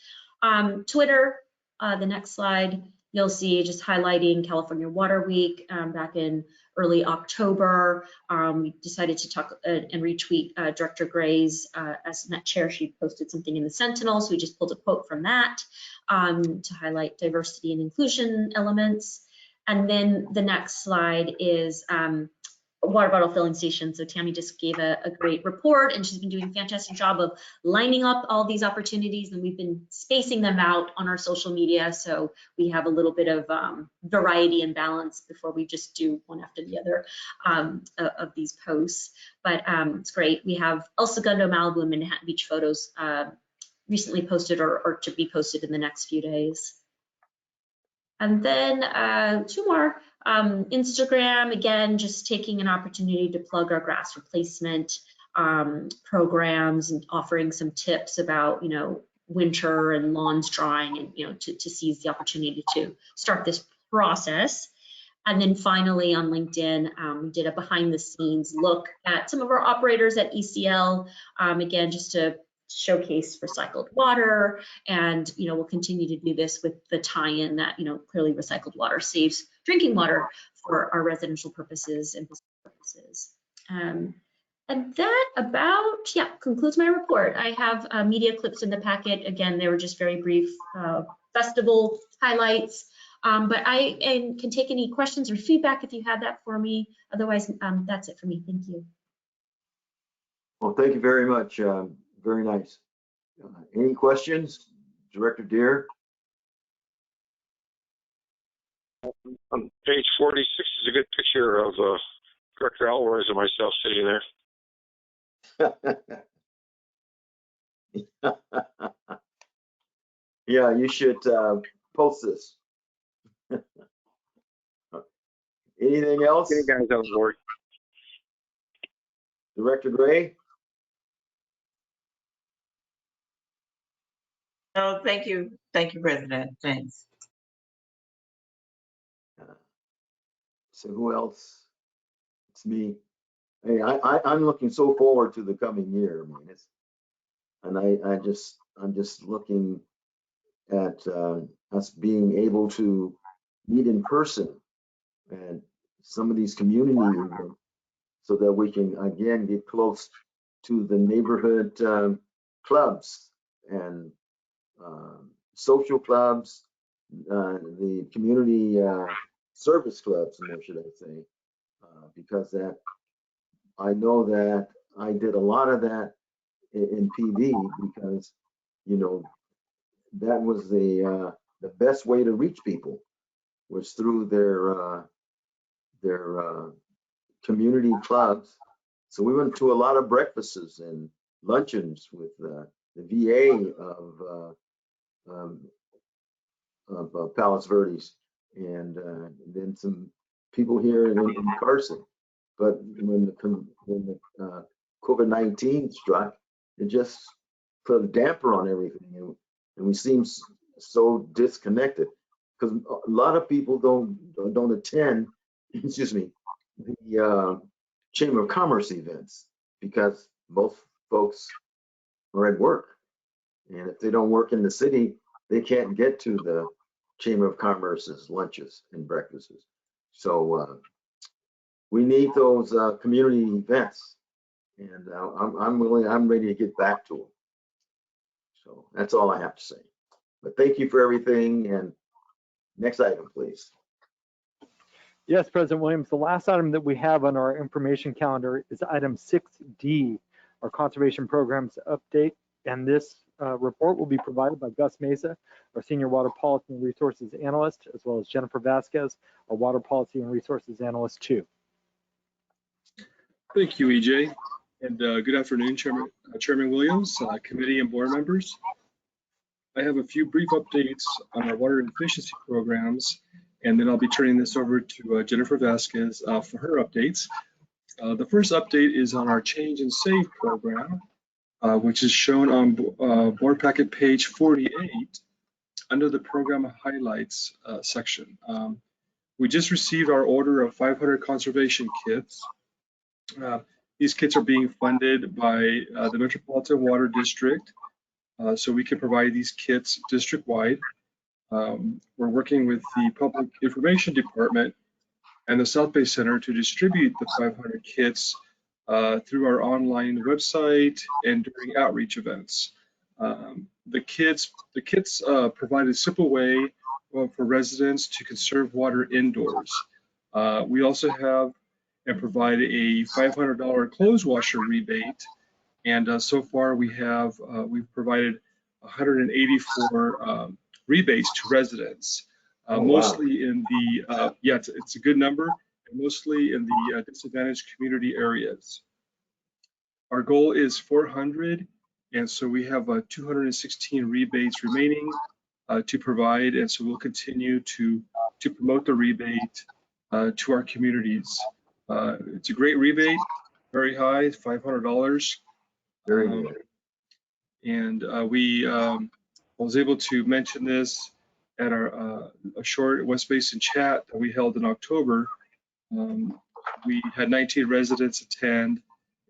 Twitter, the next slide, you'll see just highlighting California Water Week back in early October. We decided to talk and retweet Director Gray's, as Met Chair, she posted something in the Sentinel, so we just pulled a quote from that to highlight diversity and inclusion elements. And then the next slide is water bottle filling station. So Tammy just gave a great report, and she's been doing a fantastic job of lining up all these opportunities, and we've been spacing them out on our social media, so we have a little bit of variety and balance before we just do one after the other of these posts. But it's great. We have El Segundo, Malibu, and Manhattan Beach photos recently posted or to be posted in the next few days. And then 2 more. Instagram, again, just taking an opportunity to plug our grass replacement programs and offering some tips about, winter and lawns drying, and, to seize the opportunity to start this process. And then finally on LinkedIn, we did a behind the scenes look at some of our operators at ECL, again, just to showcase recycled water. And, we'll continue to do this with the tie-in that, clearly recycled water saves drinking water for our residential purposes and business purposes. And that about, concludes my report. I have media clips in the packet. Again, they were just very brief festival highlights. But I can take any questions or feedback if you have that for me. Otherwise, that's it for me. Thank you. Well, thank you very much. Very nice. Any questions? Director Deere? On page 46 is a good picture of Director Alvarez and myself sitting there. Yeah, you should post this. Anything else? Getting guys on board. Director Gray? Oh, thank you. Thank you, President. Thanks. So who else? It's me. Hey, I'm looking so forward to the coming year. I mean, I'm just looking at us being able to meet in person and some of these community events so that we can again get close to the neighborhood clubs and social clubs, the community service clubs, more should I say, because that I know that I did a lot of that in PV because, that was the best way to reach people was through their community clubs. So we went to a lot of breakfasts and luncheons with the VA of Palos Verdes and then some people here in Carson. But when the COVID-19 struck, it just put a damper on everything, and we seem so disconnected because a lot of people don't attend, excuse me, the Chamber of Commerce events because most folks are at work, and if they don't work in the city, they can't get to the Chamber of Commerce's lunches and breakfasts. So we need those community events, and I'm ready to get back to them. So that's all I have to say. But thank you for everything. And next item, please. Yes, President Williams, the last item that we have on our information calendar is item 6D, our conservation programs update. And this report will be provided by Gus Mesa, our Senior Water Policy and Resources Analyst, as well as Jennifer Vasquez, our Water Policy and Resources Analyst too. Thank you, EJ. And good afternoon, Chairman Williams, committee and board members. I have a few brief updates on our water efficiency programs, and then I'll be turning this over to Jennifer Vasquez for her updates. The first update is on our Change and Save program, which is shown on board packet page 48 under the program highlights section. We just received our order of 500 conservation kits. These kits are being funded by the Metropolitan Water District, so we can provide these kits district-wide. We're working with the Public Information Department and the South Bay Center to distribute the 500 kits through our online website and during outreach events. The kits provide a simple way for residents to conserve water indoors. We also have and provide a $500 clothes washer rebate, and so far we've provided 184 rebates to residents, mostly in the it's a good number, and mostly in the disadvantaged community areas. Our goal is 400, and so we have 216 rebates remaining. to provide, and so we'll continue to promote the rebate to our communities. It's a great rebate, very high, $500. Very good. And I was able to mention this at our a short West Basin chat that we held in October. We had 19 residents attend,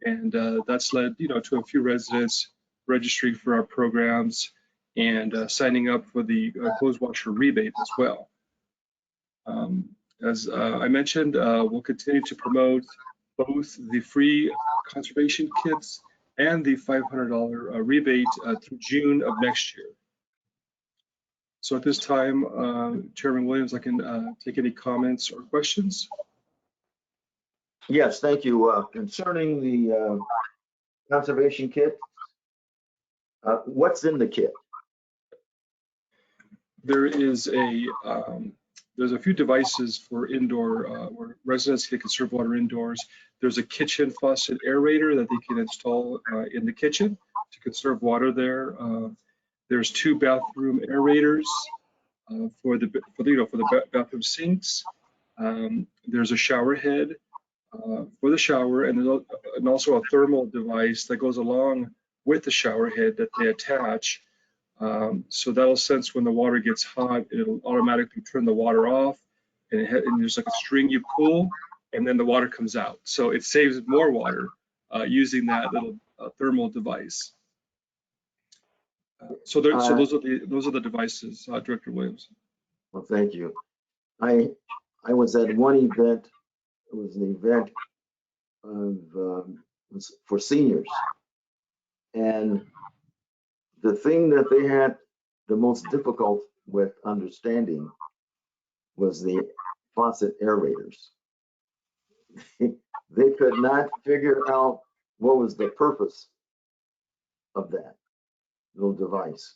and that's led, to a few residents registering for our programs and signing up for the clothes washer rebate as well. As I mentioned, we'll continue to promote both the free conservation kits and the $500 rebate through June of next year. So at this time, Chairman Williams, I can take any comments or questions. Yes, thank you. Concerning the conservation kit, what's in the kit? There is there's a few devices for indoor where residents can conserve water indoors. There's a kitchen faucet aerator that they can install in the kitchen to conserve water there. There's 2 bathroom aerators for the bathroom sinks. There's a shower head for the shower, and also a thermal device that goes along with the shower head that they attach. So that'll sense when the water gets hot, it'll automatically turn the water off, and there's like a string you pull, and then the water comes out. So it saves more water using that little thermal device. So those are the devices, Director Williams. Well, thank you. I was at one event. It was an event of for seniors, and the thing that they had the most difficult with understanding was the faucet aerators. They could not figure out what was the purpose of that little device,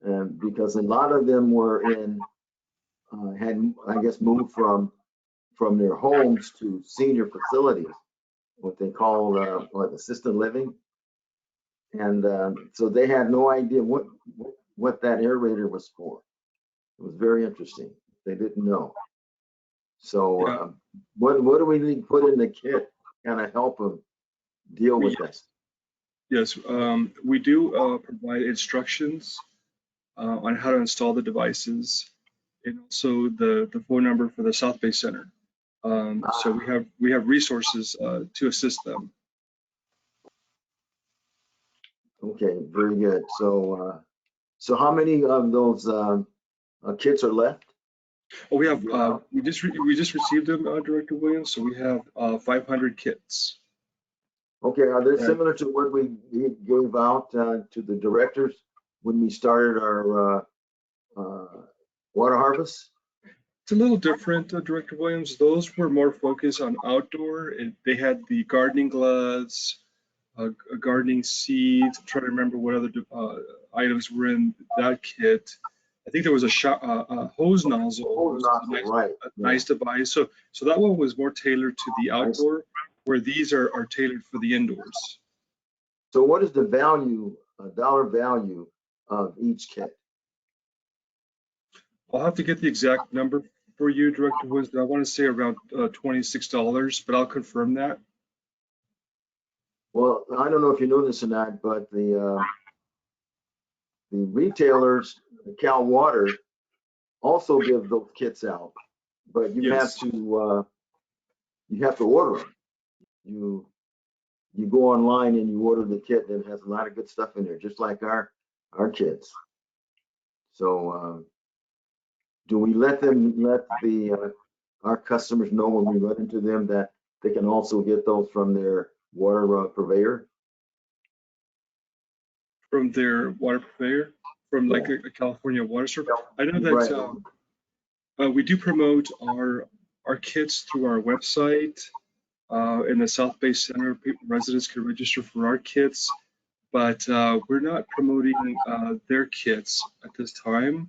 and because a lot of them were had, I guess, moved from their homes to senior facilities, what they call assisted living. And so they had no idea what that aerator was for. It was very interesting. They didn't know. So what do we need to put in the kit to kind of help them deal with this? Yes, we do provide instructions on how to install the devices, and also the phone number for the South Bay Center. So we have resources to assist them. Okay, very good. So so how many of those kits are left? Oh, we have we just received them, Director Williams. So we have 500 kits. Okay, are they similar to what we gave out to the directors when we started our water harvest? It's a little different, Director Williams. Those were more focused on outdoor. They had the gardening gloves, gardening seeds. I'm trying to remember what other items were in that kit. I think there was a hose nozzle. Nice device. So that one was more tailored to the outdoor, where these are tailored for the indoors. So what is the value, dollar value of each kit? I'll have to get the exact number for you, Director Woods. I want to say around $26, but I'll confirm that. Well, I don't know if you know this or not, but the retailers, Cal Water, also give those kits out, but you have to order them. You go online and you order the kit, and it has a lot of good stuff in there, just like our kits. So do we let our customers know when we run into them that they can also get those from their water purveyor? From their water purveyor, from like a California water service. I know that we do promote our kits through our website. In the South Bay Center, residents can register for our kits, but we're not promoting their kits at this time.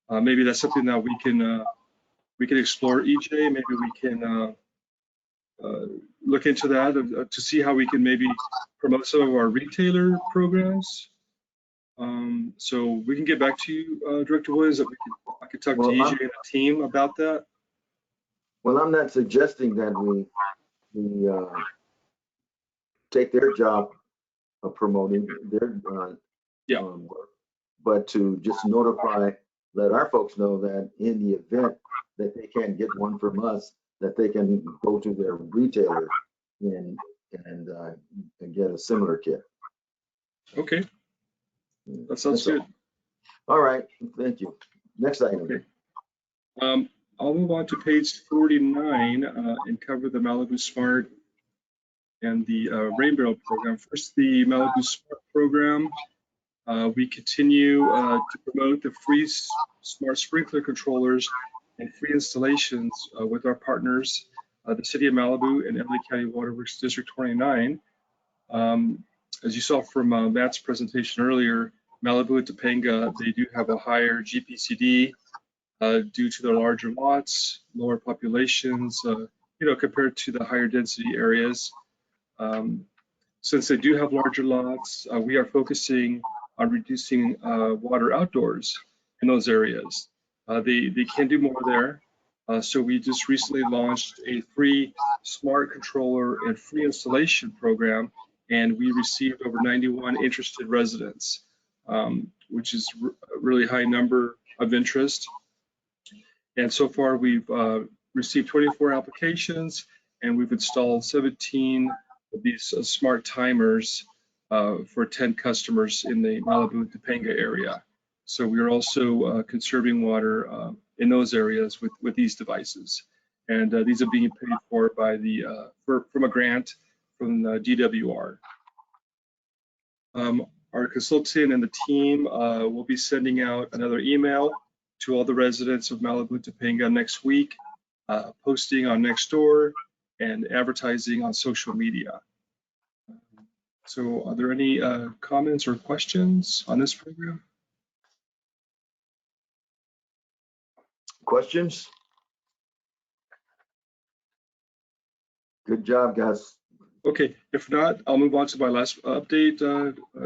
Maybe that's something that we can explore, EJ. Maybe we can look into that to see how we can maybe promote some of our retailer programs. So we can get back to you, Director Williams, that I could talk to EJ and the team about that. Well, I'm not suggesting that we take their job of promoting their work, but to just let our folks know that in the event that they can't get one from us, that they can go to their retailer and get a similar kit. Okay, that sounds good. All right, thank you. Next item. Okay. I'll move on to page 49 and cover the Malibu Smart and the Rain Barrel program. First, the Malibu Smart program. We continue to promote the free smart sprinkler controllers and free installations with our partners, the City of Malibu and LA County Waterworks District 29. As you saw from Matt's presentation earlier, Malibu and Topanga, they do have a higher GPCD due to their larger lots, lower populations, compared to the higher density areas. Since they do have larger lots, we are focusing on reducing water outdoors in those areas. They can do more there. So we just recently launched a free smart controller and free installation program, and we received over 91 interested residents, which is a really high number of interest. And so far we've received 24 applications, and we've installed 17 of these smart timers for 10 customers in the Malibu and Topanga area. So we are also conserving water in those areas with these devices. And these are being paid for by from a grant from the DWR. Our consultant and the team will be sending out another email to all the residents of Malibu and Topanga next week, posting on Nextdoor and advertising on social media. So are there any comments or questions on this program? Questions? Good job, guys. Okay, if not, I'll move on to my last update,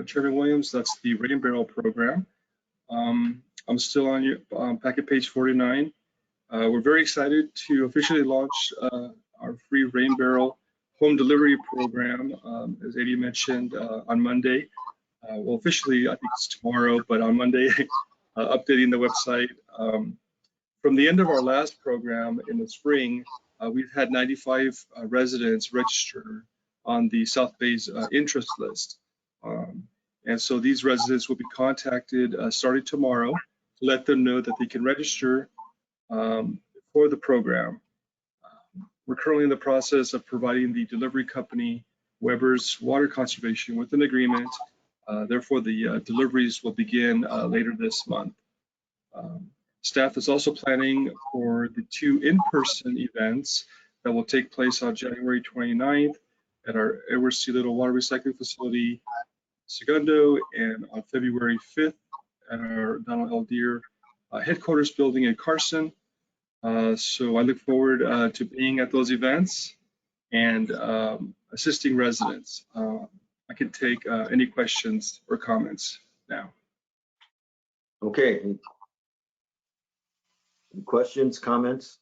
Chairman Williams. That's the Rain Barrel program. I'm still on your packet page 49. We're very excited to officially launch our free Rain Barrel home delivery program, as Adi mentioned, on Monday. Well, officially, I think it's tomorrow, but on Monday, updating the website. From the end of our last program in the spring, we've had 95 residents register on the South Bay's interest list. And so these residents will be contacted starting tomorrow to let them know that they can register for the program. We're currently in the process of providing the delivery company, Weber's Water Conservation, with an agreement. Therefore, the deliveries will begin later this month. Staff is also planning for the 2 in-person events that will take place on January 29th at our Edward C. Little Water Recycling Facility, Segundo, and on February 5th at our Donald L. Deere headquarters building in Carson. So I look forward to being at those events and assisting residents. I can take any questions or comments now. Okay. Any questions, comments?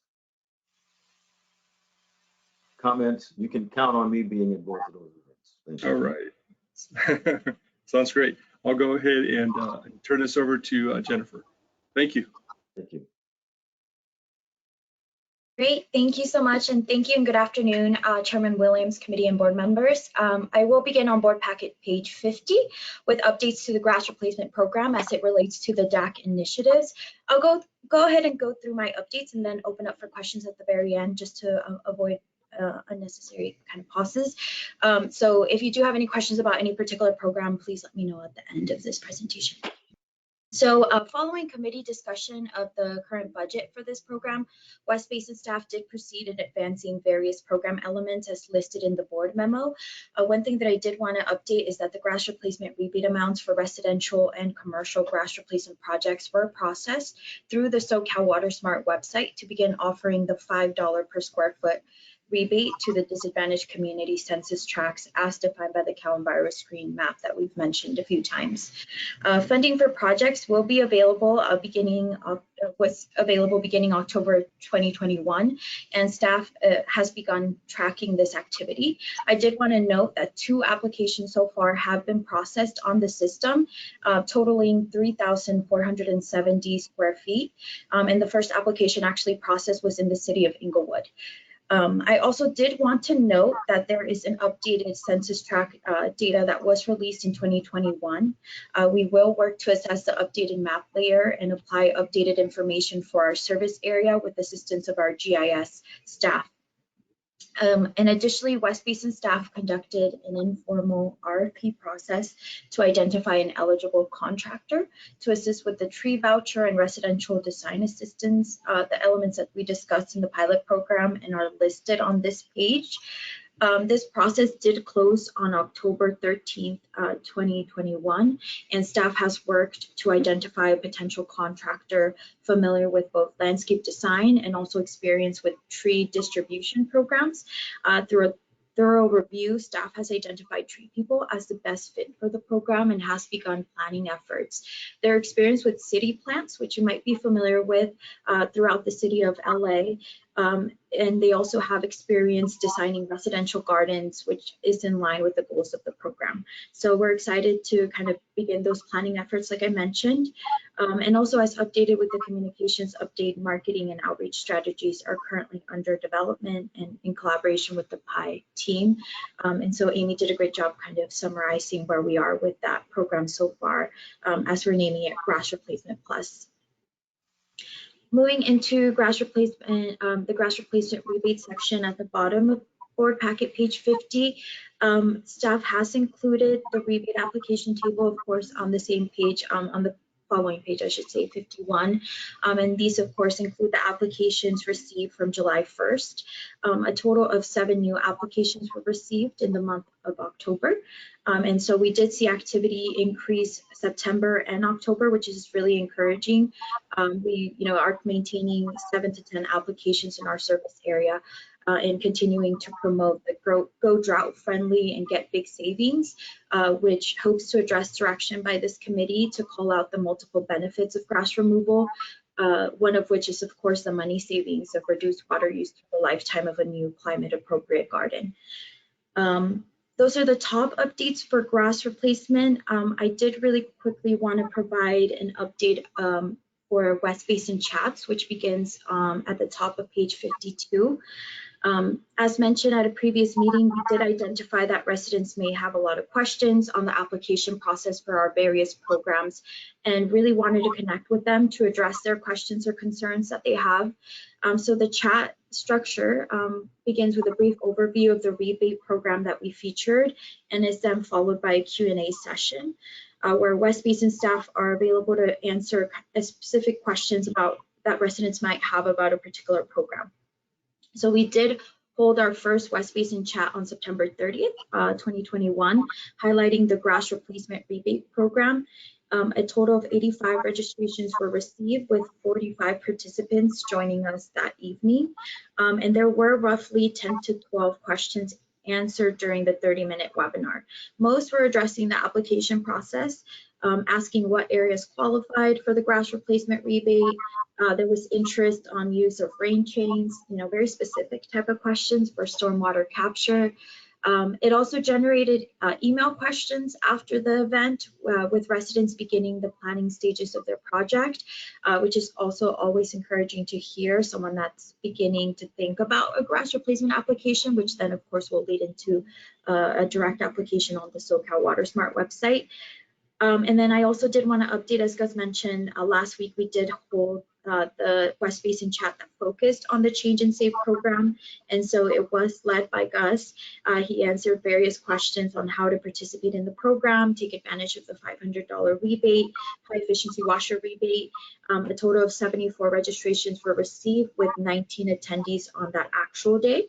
Comments? You can count on me being at both of those events. Thank you. All right. Sounds great. I'll go ahead and turn this over to Jennifer. Thank you. Thank you. Great, thank you so much, and thank you and good afternoon, Chairman Williams, committee and board members. I will begin on board packet page 50 with updates to the grass replacement program as it relates to the DAC initiatives. I'll go ahead and go through my updates and then open up for questions at the very end just to avoid unnecessary kind of pauses. So if you do have any questions about any particular program, please let me know at the end of this presentation. So following committee discussion of the current budget for this program, West Basin staff did proceed in advancing various program elements as listed in the board memo. One thing that I did want to update is that the grass replacement rebate amounts for residential and commercial grass replacement projects were processed through the SoCal Water Smart website to begin offering the $5 per square foot rebate to the disadvantaged community census tracts as defined by the coronavirus screen map that we've mentioned a few times. Funding for projects will be available was available beginning October 2021, and staff has begun tracking this activity. I did want to note that 2 applications so far have been processed on the system, totaling 3,470 square feet. And the first application actually processed was in the city of Inglewood. I also did want to note that there is an updated census tract data that was released in 2021. We will work to assess the updated map layer and apply updated information for our service area with assistance of our GIS staff. And additionally, West Basin staff conducted an informal RFP process to identify an eligible contractor to assist with the tree voucher and residential design assistance, the elements that we discussed in the pilot program and are listed on this page. This process did close on October 13th, 2021, and staff has worked to identify a potential contractor familiar with both landscape design and also experience with tree distribution programs. Through a thorough review, staff has identified tree people as the best fit for the program and has begun planning efforts. Their experience with city plants, which you might be familiar with throughout the city of LA, and they also have experience designing residential gardens, which is in line with the goals of the program. So we're excited to kind of begin those planning efforts, like I mentioned. And also, as updated with the communications update, marketing and outreach strategies are currently under development and in collaboration with the PI team. And so Amy did a great job kind of summarizing where we are with that program so far, as we're naming it Grass Replacement Plus. Moving into grass replacement, the grass replacement rebate section at the bottom of board packet page 50, staff has included the rebate application table, of course, on the same page, on the following page, I should say, 51. And these, of course, include the applications received from July 1st. A total of 7 new applications were received in the month of October. And so we did see activity increase September and October, which is really encouraging. We are maintaining 7 to 10 applications in our service area and continuing to promote the Go Drought Friendly and Get Big Savings, which hopes to address direction by this committee to call out the multiple benefits of grass removal, one of which is, of course, the money savings of reduced water use through the lifetime of a new climate-appropriate garden. Those are the top updates for grass replacement. I did really quickly want to provide an update for West Basin chats, which begins at the top of page 52. As mentioned at a previous meeting, we did identify that residents may have a lot of questions on the application process for our various programs and really wanted to connect with them to address their questions or concerns that they have. So the chat structure begins with a brief overview of the rebate program that we featured and is then followed by a Q&A session where West Basin staff are available to answer specific questions about that residents might have about a particular program. So we did hold our first West Basin chat on September 30th, 2021, highlighting the grass replacement rebate program. A total of 85 registrations were received with 45 participants joining us that evening. And there were roughly 10 to 12 questions answered during the 30-minute webinar. Most were addressing the application process, asking what areas qualified for the grass replacement rebate. There was interest on use of rain chains, very specific type of questions for stormwater capture. It also generated email questions after the event with residents beginning the planning stages of their project, which is also always encouraging to hear someone that's beginning to think about a grass replacement application, which then of course will lead into a direct application on the SoCal WaterSmart website. And then I also did want to update, as Gus mentioned, last week we did hold the West Basin chat that focused on the Change and Save program. And so it was led by Gus. He answered various questions on how to participate in the program, take advantage of the $500 rebate, high efficiency washer rebate. A total of 74 registrations were received with 19 attendees on that actual day.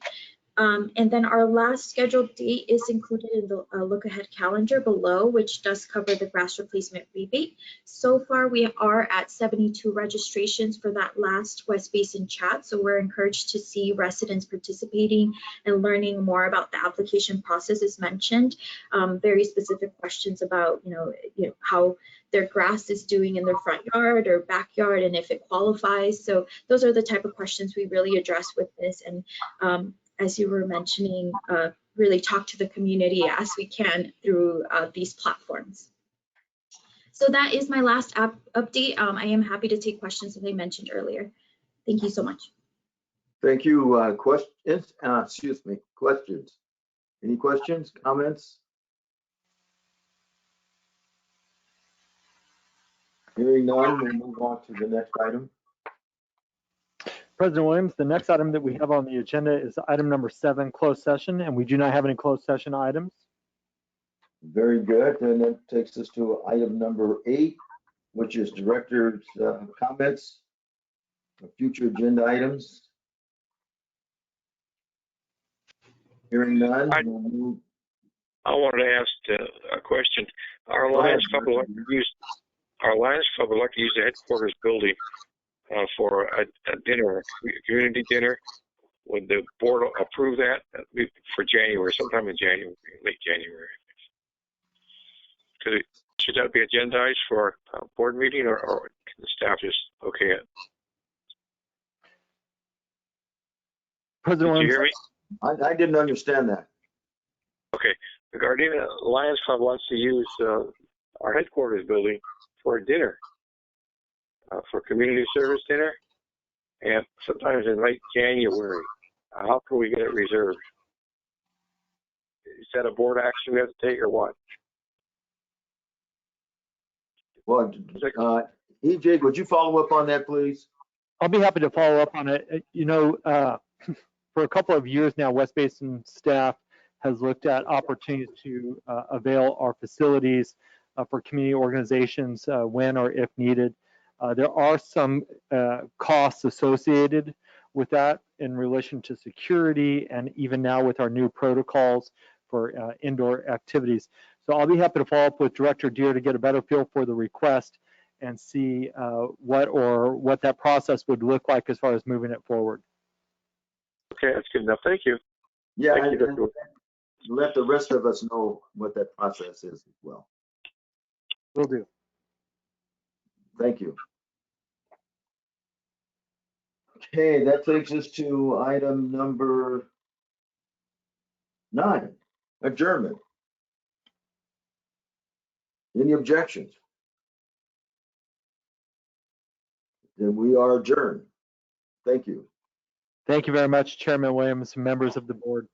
And then our last scheduled date is included in the look ahead calendar below, which does cover the grass replacement rebate. So far, we are at 72 registrations for that last West Basin chat. So we're encouraged to see residents participating and learning more about the application process as mentioned. Very specific questions about, how their grass is doing in their front yard or backyard and if it qualifies. So those are the type of questions we really address with this. And as you were mentioning, really talk to the community as we can through these platforms. So that is my last update. I am happy to take questions as I mentioned earlier. Thank you so much. Thank you. Questions? Questions? Any questions, comments? Hearing none, we'll move on to the next item. President Williams, the next item that we have on the agenda is item number 7, closed session, and we do not have any closed session items. Very good. And that takes us to item number 8, which is director's comments, future agenda items. Hearing none, we'll move. I wanted to ask a question. Our Lions Club would like to use the headquarters building for a dinner, a community dinner. Would the board approve that for January, sometime in January, late January? Should that be agendized for our board meeting, or can the staff just okay it? President Did you Williams, hear me? I didn't understand that. Okay. The Gardena Lions Club wants to use our headquarters building for a dinner, for community service dinner, and sometimes in late January. How can we get it reserved? Is that a board action we have to take, or what? Well, EJ, would you follow up on that, please? I'll be happy to follow up on it. For a couple of years now, West Basin staff has looked at opportunities to avail our facilities for community organizations when or if needed. There are some costs associated with that in relation to security, and even now with our new protocols for indoor activities. So I'll be happy to follow up with Director Deere to get a better feel for the request and see what that process would look like as far as moving it forward. Okay, that's good enough. Thank you. Yeah, Thank you, let the rest of us know what that process is as well. Will do. Thank you. Okay, that takes us to item number 9, adjournment. Any objections? Then we are adjourned. Thank you. Thank you very much, Chairman Williams and members of the board.